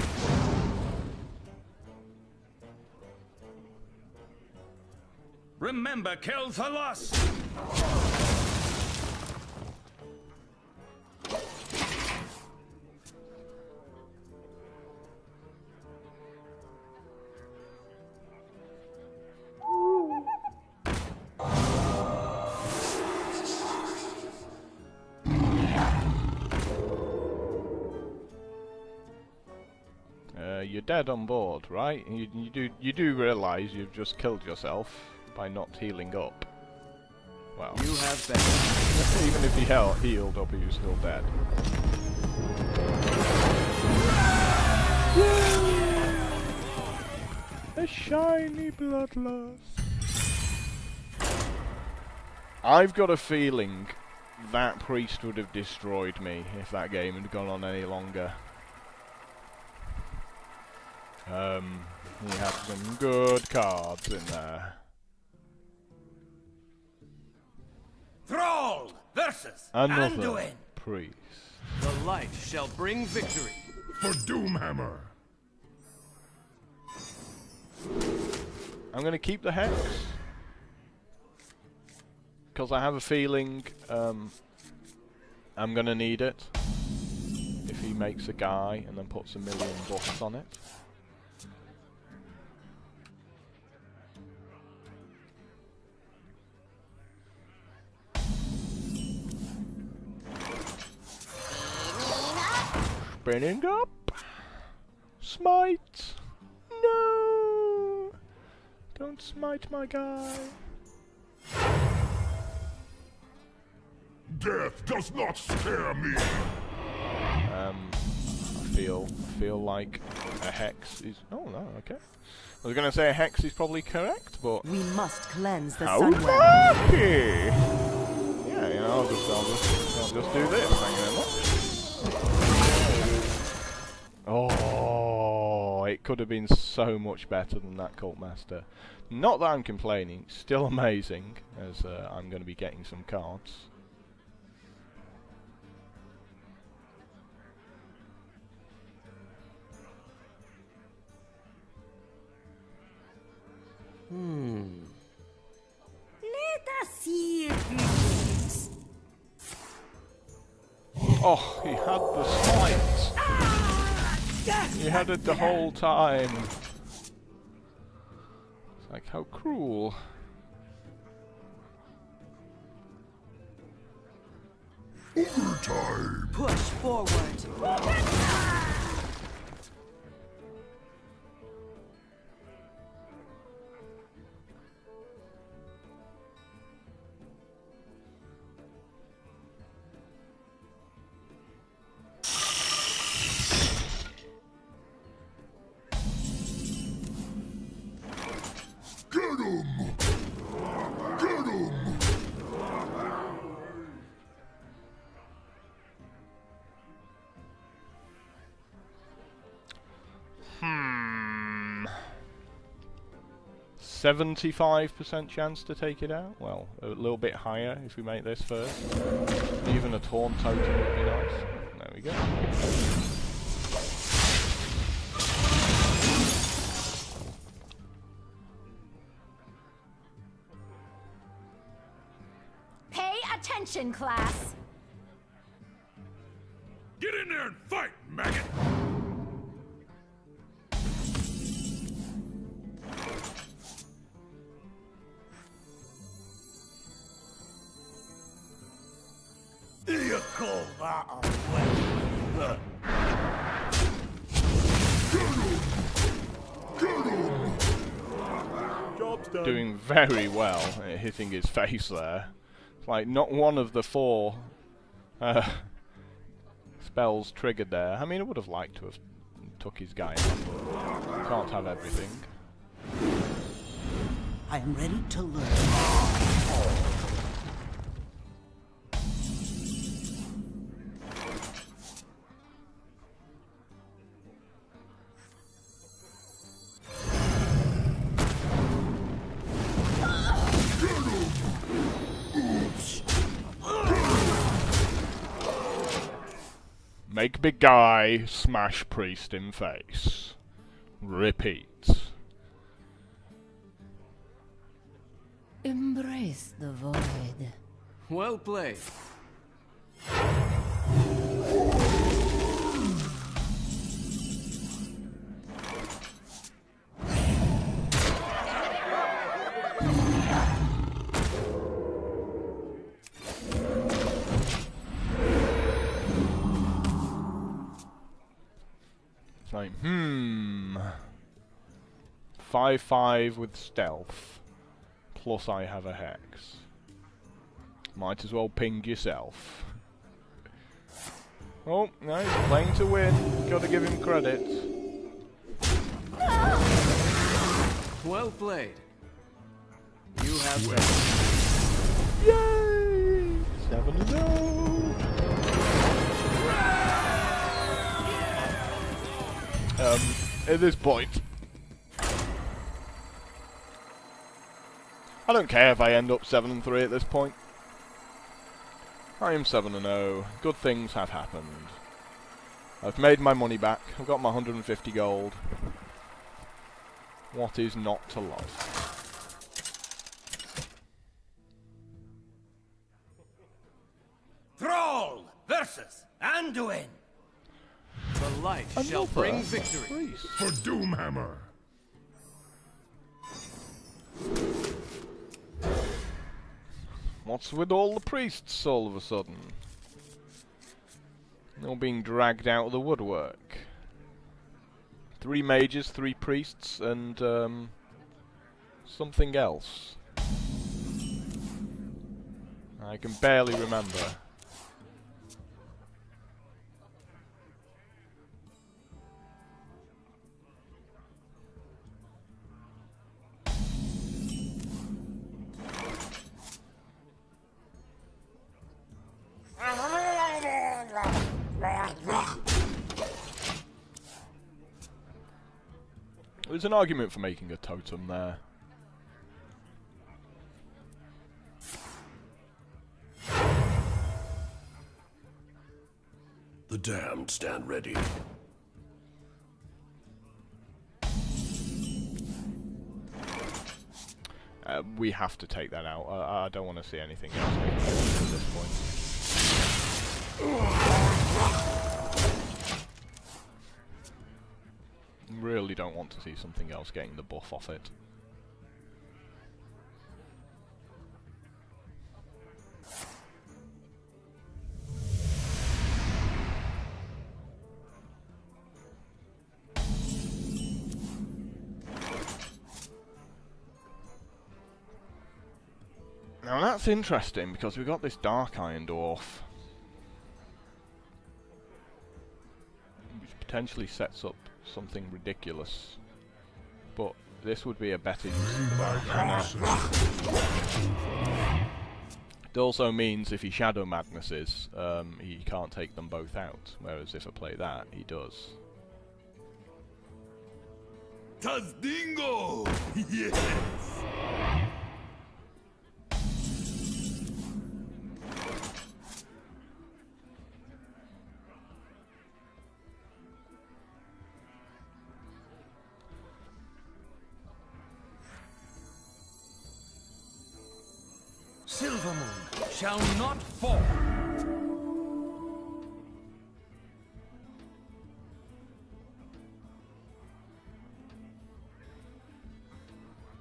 Remember Kel'Thalas! You're dead on board, right? You do realise you've just killed yourself by not healing up. Well, You have been. even if he healed up, he was still dead. A shiny bloodlust. I've got a feeling that priest would have destroyed me if that game had gone on any longer. He had some good cards in there. Thrall versus Another Anduin. priest. The light shall bring victory. For Doomhammer! I'm gonna keep the hex. Because I have a feeling I'm gonna need it. If he makes a guy and then puts a million buffs on it. Spinning up. Smite. No. Don't smite my guy. Death does not scare me! I feel like a hex is. Oh no, okay. I was gonna say a hex is probably correct, but We must cleanse the how sun well. lucky! Yeah, you know, I'll just do this. Thank you very much. Oh, it could have been so much better than that Cult Master. Not that I'm complaining. Still amazing, as I'm going to be getting some cards. Let us see if it works. Oh, he had the smite! He had it the whole time. It's like, how cruel. Overtime! Push forward. Get him! Get him! Hmm. 75% chance to take it out? Well, a little bit higher if we make this first. Even a taunt totem would be nice. There we go. Pay attention, class. Get in there and fight, maggot! Call that a weapon. Job's done. Doing very well at hitting his face there. It's like not one of the 4 spells triggered there. I mean, I would have liked to have took his guy out, but can't have everything. I am ready to learn. Make big guy, smash priest in face. Repeat. Embrace the void. Well played. It's like, 5/5 with stealth. Plus I have a hex. Might as well ping yourself. Oh, no, he's playing to win. Gotta give him credit. Well played. You have been. Yay! 7-0. At this point, I don't care if I end up 7-3 at this point. I am 7-0. Good things have happened. I've made my money back. I've got my 150 gold. What is not to love? Thrall versus Anduin. The light shall bring victory. Priest. For Doomhammer. What's with all the priests all of a sudden? They're all being dragged out of the woodwork. 3 mages, 3 priests, and something else. I can barely remember. There's an argument for making a totem there. The damned stand ready. We have to take that out. I don't want to see anything else at this point. Really don't want to see something else getting the buff off it. Now that's interesting because we've got this Dark Iron Dwarf, which potentially sets up something ridiculous, but this would be a better use of Arcana. It also means if he Shadow Madnesses, he can't take them both out, whereas if I play that, he does. Tazdingo! Yes! Silver Moon shall not fall.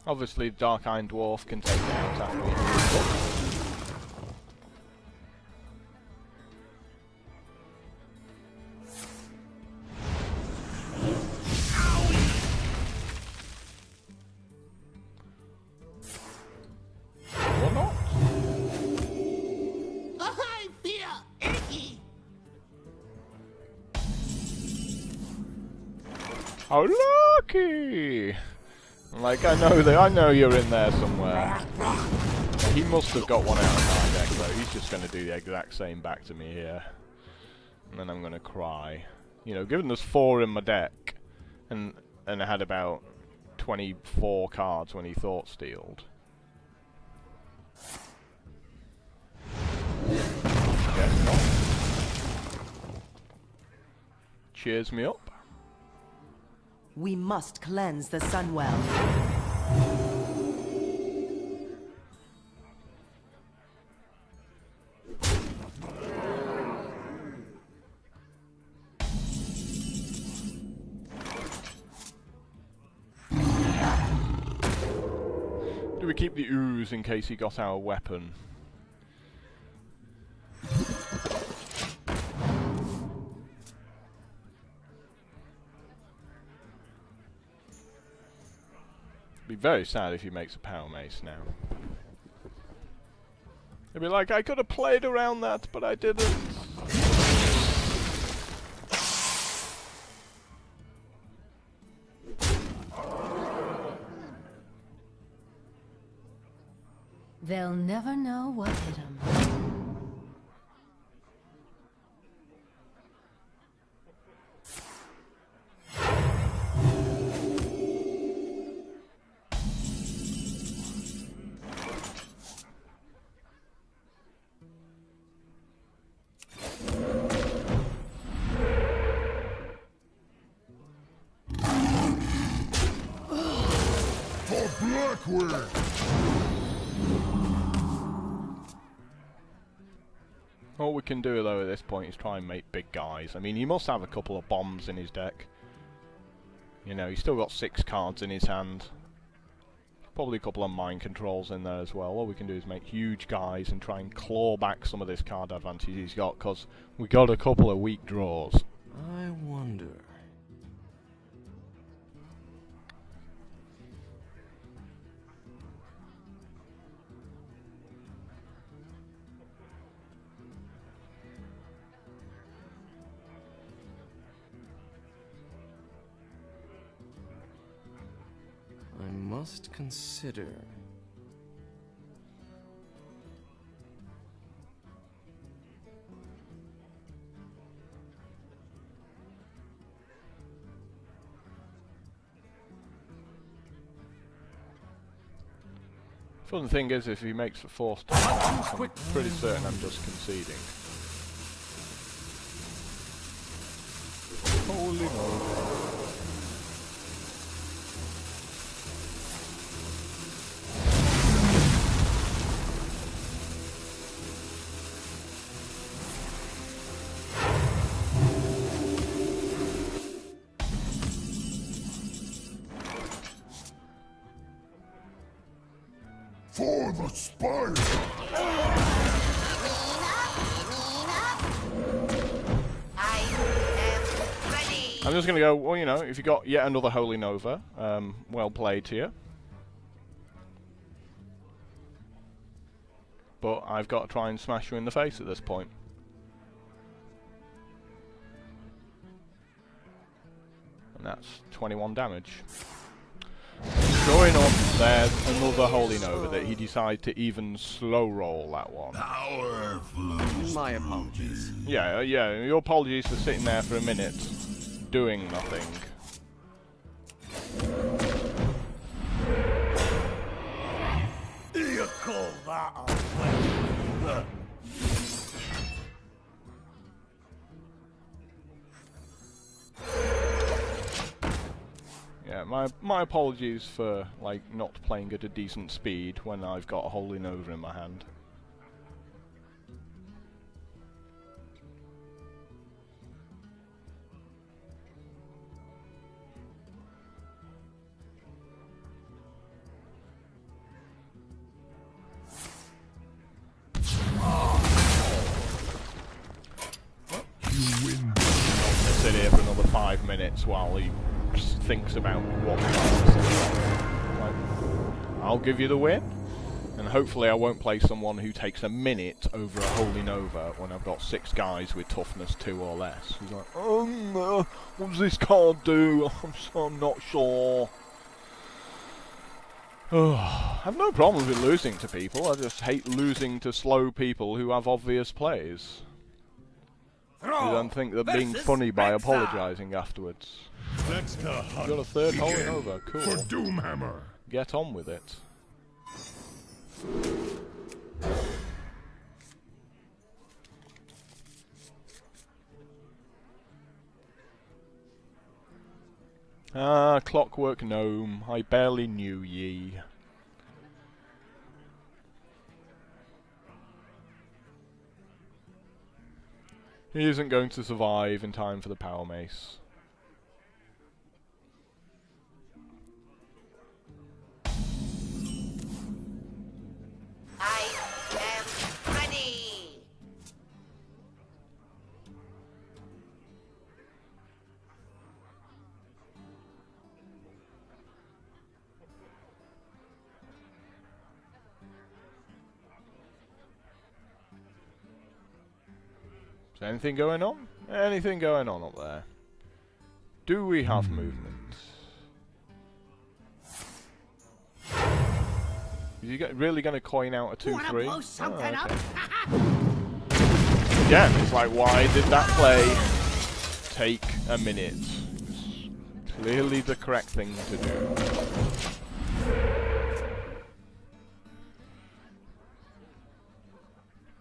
Obviously, Dark Iron Dwarf can take it out after he How lucky! Like, I know you're in there somewhere. He must have got one out of my deck, though. He's just going to do the exact same back to me here. And then I'm going to cry. You know, given there's 4 in my deck, and I had about 24 cards when he thought stealed. Guess not. Cheers me up. We must cleanse the Sunwell. Do we keep the ooze in case he got our weapon? Be very sad if he makes a power mace now. He'll be like, I could have played around that, but I didn't. They'll never know what hit them. For Blackwood! All we can do though at this point is try and make big guys. I mean, he must have a couple of bombs in his deck. You know, he's still got 6 cards in his hand. Probably a couple of mind controls in there as well. All we can do is make huge guys and try and claw back some of this card advantage he's got, because we got a couple of weak draws. I wonder. I must consider. Fun thing is, if he makes a force attack, I'm pretty certain I'm just conceding. Holy moly. For the spire! I'm just gonna go, well, you know, if you got yet another Holy Nova, well played to you. But I've got to try and smash you in the face at this point. And that's 21 damage. Sure enough, there's another Holy Nova that he decided to even slow roll that one. Power flows. My apologies. Yeah, your apologies for sitting there for a minute, doing nothing. You call that a weapon? Yeah, my apologies for, like, not playing at a decent speed when I've got a Holy Nova in my hand. You win. I'm gonna sit here for another 5 minutes while he thinks about what cards. Like, I'll give you the win. And hopefully I won't play someone who takes a minute over a Holy Nova when I've got 6 guys with toughness 2 or less. He's like, oh no, what does this card do? I'm not sure. I have no problems with losing to people, I just hate losing to slow people who have obvious plays. Who then think they're being funny by apologising afterwards. That's the hunt. Got a 3rd Holy Nova, cool. For Doomhammer. Get on with it. Ah, Clockwork Gnome, I barely knew ye. He isn't going to survive in time for the Power Mace. I am ready. Is anything going on? Anything going on up there? Do we have movement? Is he really going to coin out a 2-3? Blow something up? Again, it's like, why did that play take a minute? It's clearly the correct thing to do.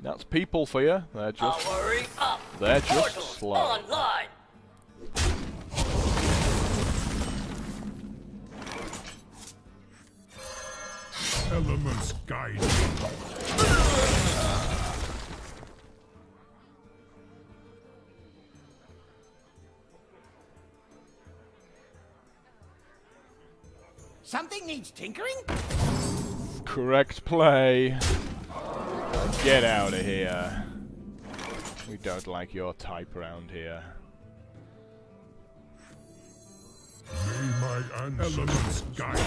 That's people for you. They're just slow. Online. Elements guide me. Something needs tinkering? Correct play. Get out of here. We don't like your type around here. May my elements guide me.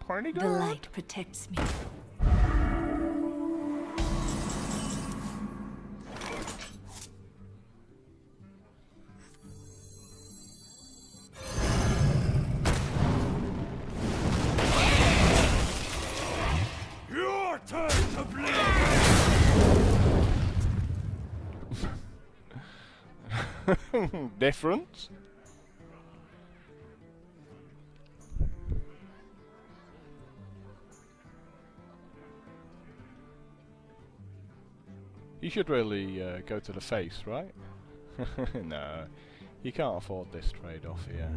Party The girl. light protects me. Your turn to bleed! Different? You should really go to the face, right? No, you can't afford this trade-off here.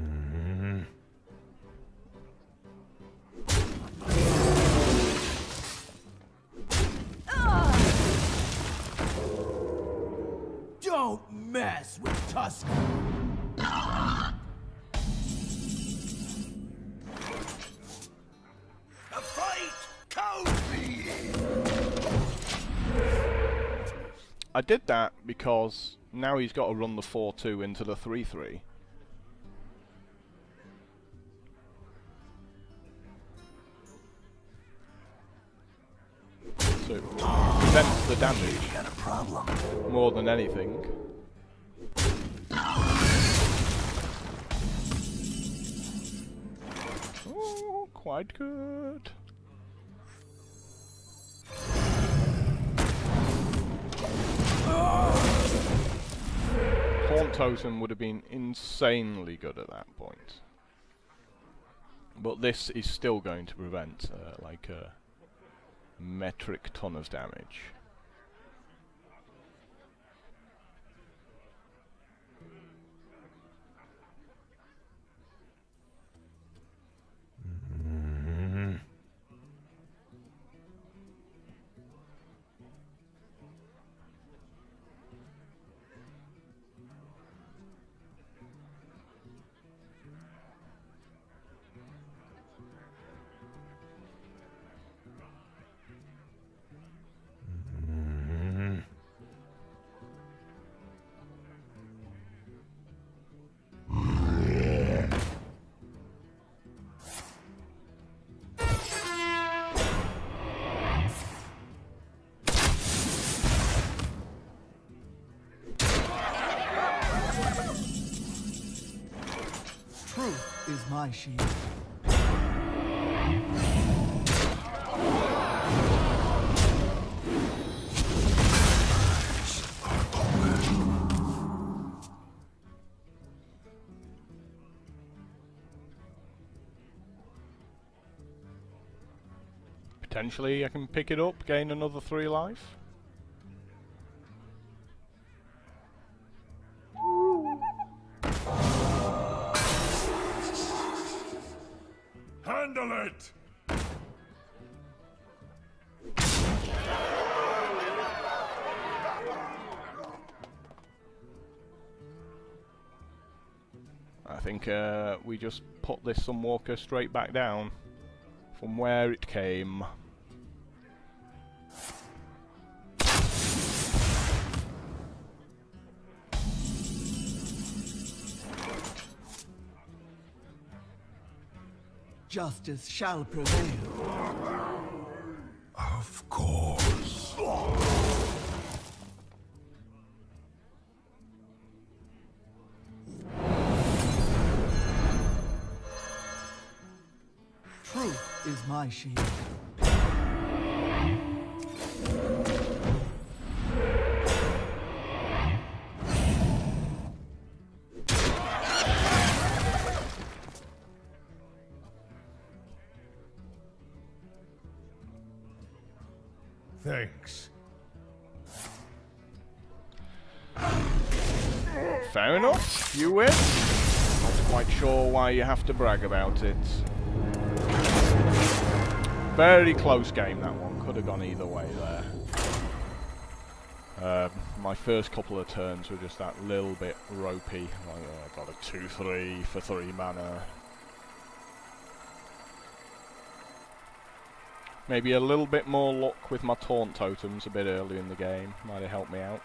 Don't mess with Tusker! The fight cozy! I did that because now he's got to run the 4-2 into the 3-3. So it prevents the damage. Got a problem. More than anything. Oh, quite good. Haunt Totem would have been insanely good at that point. But this is still going to prevent like a metric ton of damage. is my shield. Potentially I can pick it up, gain another 3 life. Handle it! I think we just put this Sunwalker straight back down from where it came. Justice shall prevail. Of course. Truth is my shield. Thanks. Fair enough, you win. Not quite sure why you have to brag about it. Very close game, that one. Could have gone either way there. My first couple of turns were just that little bit ropey. I got a 2-3 for 3 mana. Maybe a little bit more luck with my taunt totems a bit early in the game. Might have helped me out.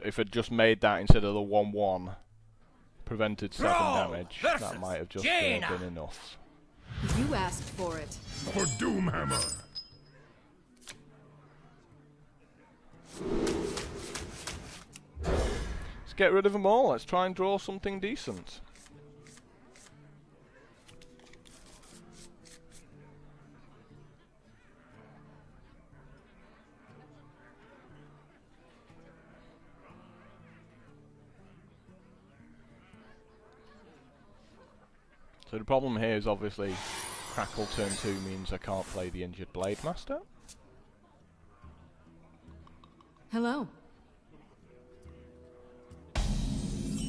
If I'd just made that instead of the 1-1, prevented 7 damage, that might have just been enough. You asked for it. For Doomhammer. Let's get rid of them all. Let's try and draw something decent. So the problem here is obviously Crackle turn 2 means I can't play the Injured Blade Master. Hello.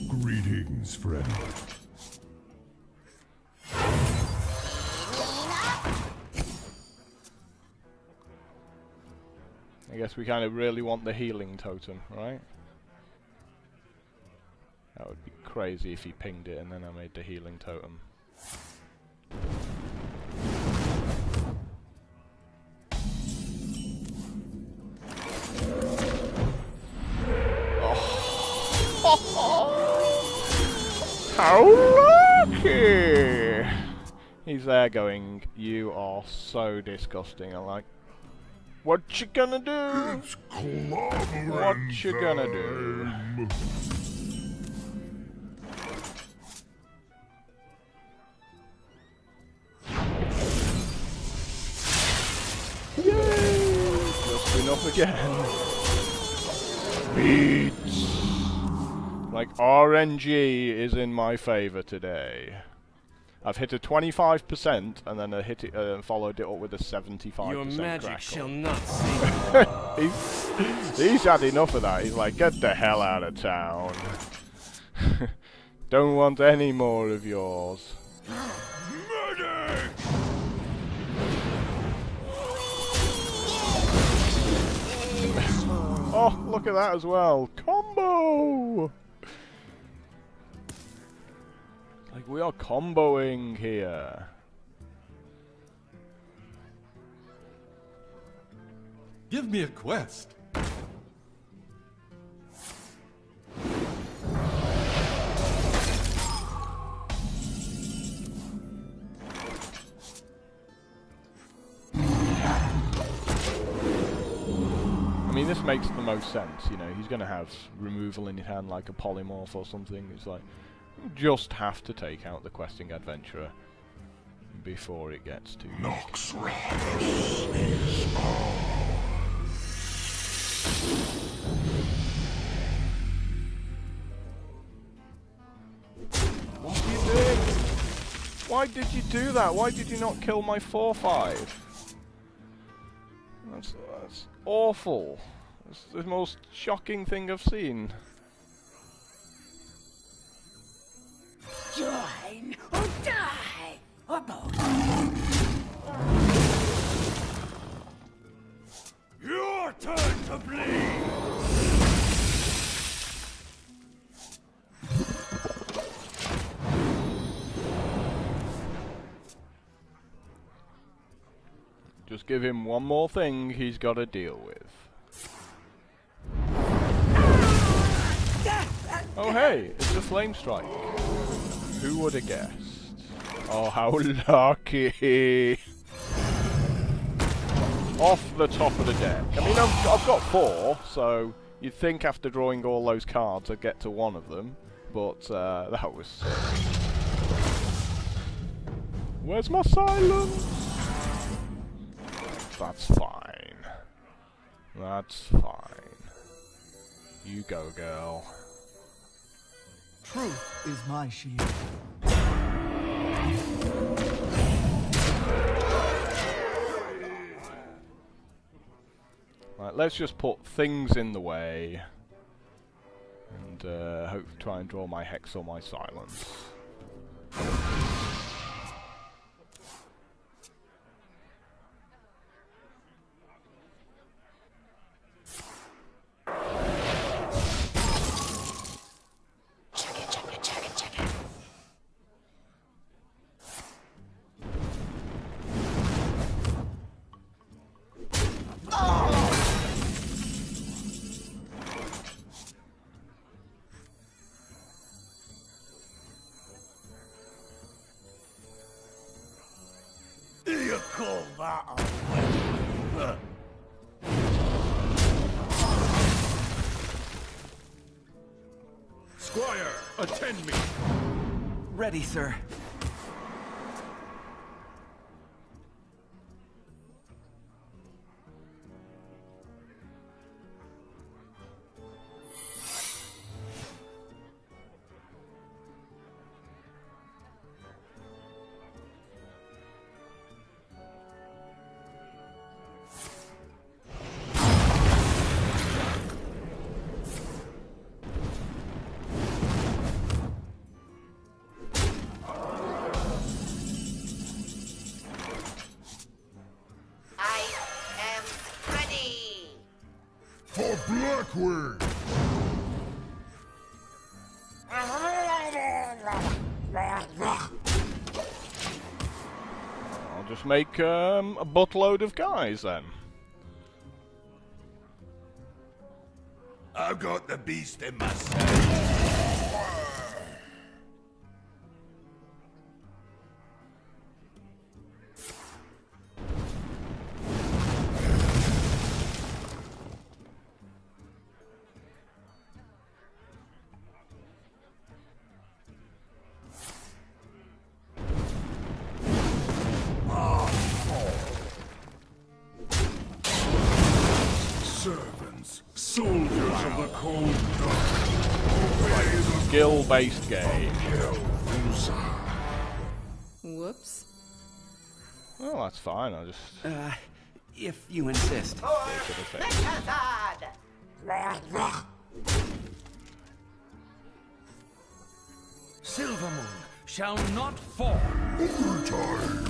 Greetings, friend. I guess we kind of really want the healing totem, right? That would be crazy if he pinged it and then I made the healing totem. How lucky! He's there going, you are so disgusting. I'm like, what you gonna do? It's clobbering What you gonna do? time. Yay! Just enough again. Beats. Like RNG is in my favour today. I've hit a 25% and then I hit it, followed it up with a 75%. Your magic crackle. shall not save. He's had enough of that. He's like, get the hell out of town. Don't want any more of yours. Medic! Oh, look at that as well. Combo! Like, we are comboing here. Give me a quest. I mean, this makes the most sense, you know, he's going to have removal in his hand like a polymorph or something. It's like, you just have to take out the questing adventurer before it gets too Nox Ratus is ours. What are you doing? Why did you do that? Why did you not kill my 4/5? That's awful. It's the most shocking thing I've seen. Join or die, or both. Your turn to bleed! Just give him one more thing he's got to deal with. Oh hey, it's a flame strike. Who would have guessed? Oh, how lucky! Off the top of the deck. I mean, I've got 4, so you'd think after drawing all those cards I'd get to one of them, but that was... Where's my silence? That's fine. That's fine. You go, girl. Truth is my shield. Right, let's just put things in the way and hope try and draw my Hex or my Silence. You call that a weapon? Squire, attend me. Ready, sir. For Blackwing! I'll just make a buttload of guys then. I've got the beast in my sight. Servants, soldiers of the cold dark, obey the Skill-based game. Whoops. Well, that's fine. I'll just If you insist. go to the face. Silvermoon shall not fall. overtime.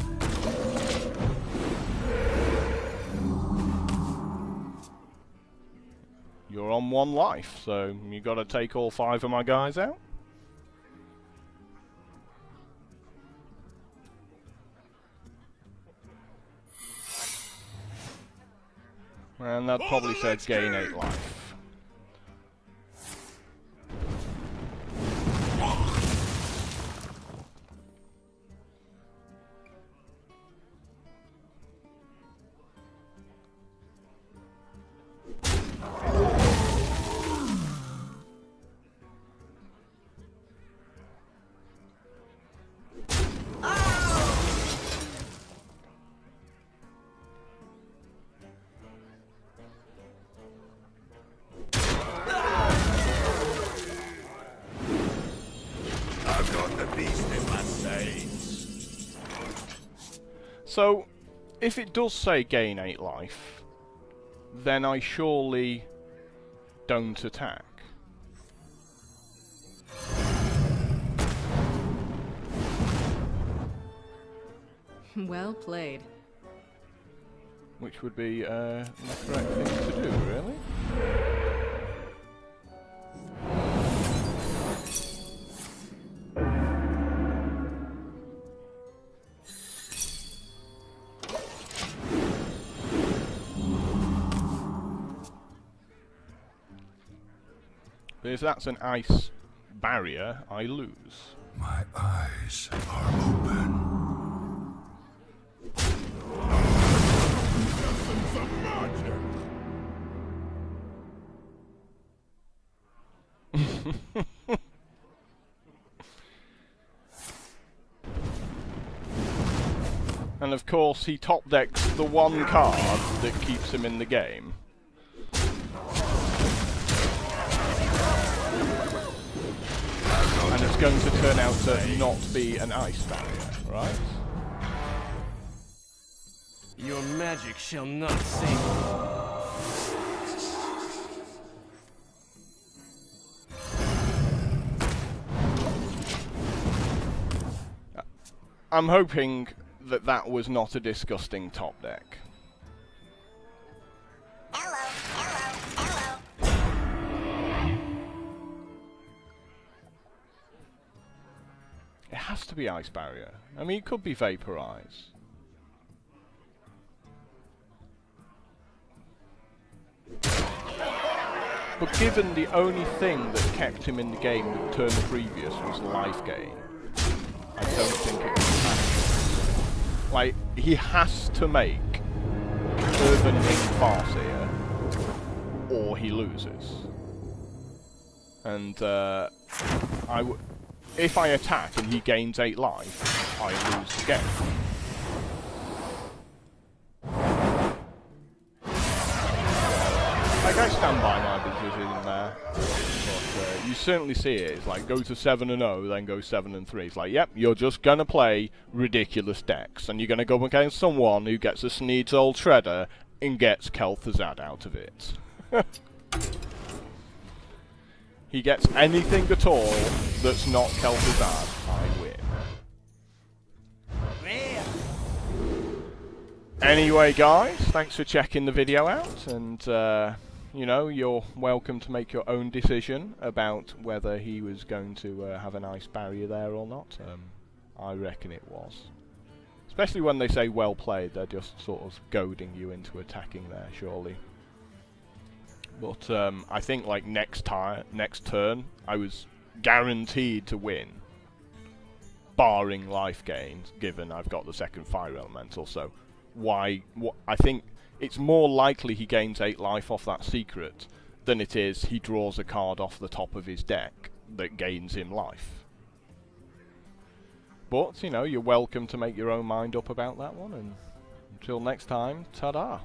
You're on 1 life, so you got to take all 5 of my guys out. And that probably said gain 8 life. So, if it does say gain 8 life, then I surely don't attack. Well played. Which would be the correct thing to do, really. If that's an ice barrier, I lose. My eyes are open. And of course he top decks the one card that keeps him in the game. And it's going to turn out to not be an ice barrier, right? Your magic shall not save me. I'm hoping that that was not a disgusting top deck. It has to be ice barrier. I mean, it could be vaporize. But given the only thing that kept him in the game the turn previous was life gain, I don't think it was that. Like, he has to make Urban Ring Farseer, or he loses. And if I attack and he gains 8 life, I lose the game. Like, I stand by my decision there. But you certainly see it. It's like, go to 7-0, then go 7-3. It's like, yep, you're just gonna play ridiculous decks, and you're gonna go against someone who gets a Sneed's Old Shredder and gets Kel'Thuzad out of it. He gets anything at all that's not Kel'Thuzad, I win. Anyway, guys, thanks for checking the video out, and you know, you're welcome to make your own decision about whether he was going to have an ice barrier there or not. I reckon it was. Especially when they say well played, they're just sort of goading you into attacking there, surely. But I think like next turn, I was guaranteed to win, barring life gains, given I've got the second fire elemental. So I think it's more likely he gains 8 life off that secret than it is he draws a card off the top of his deck that gains him life. But, you know, you're welcome to make your own mind up about that one, and until next time, ta-da!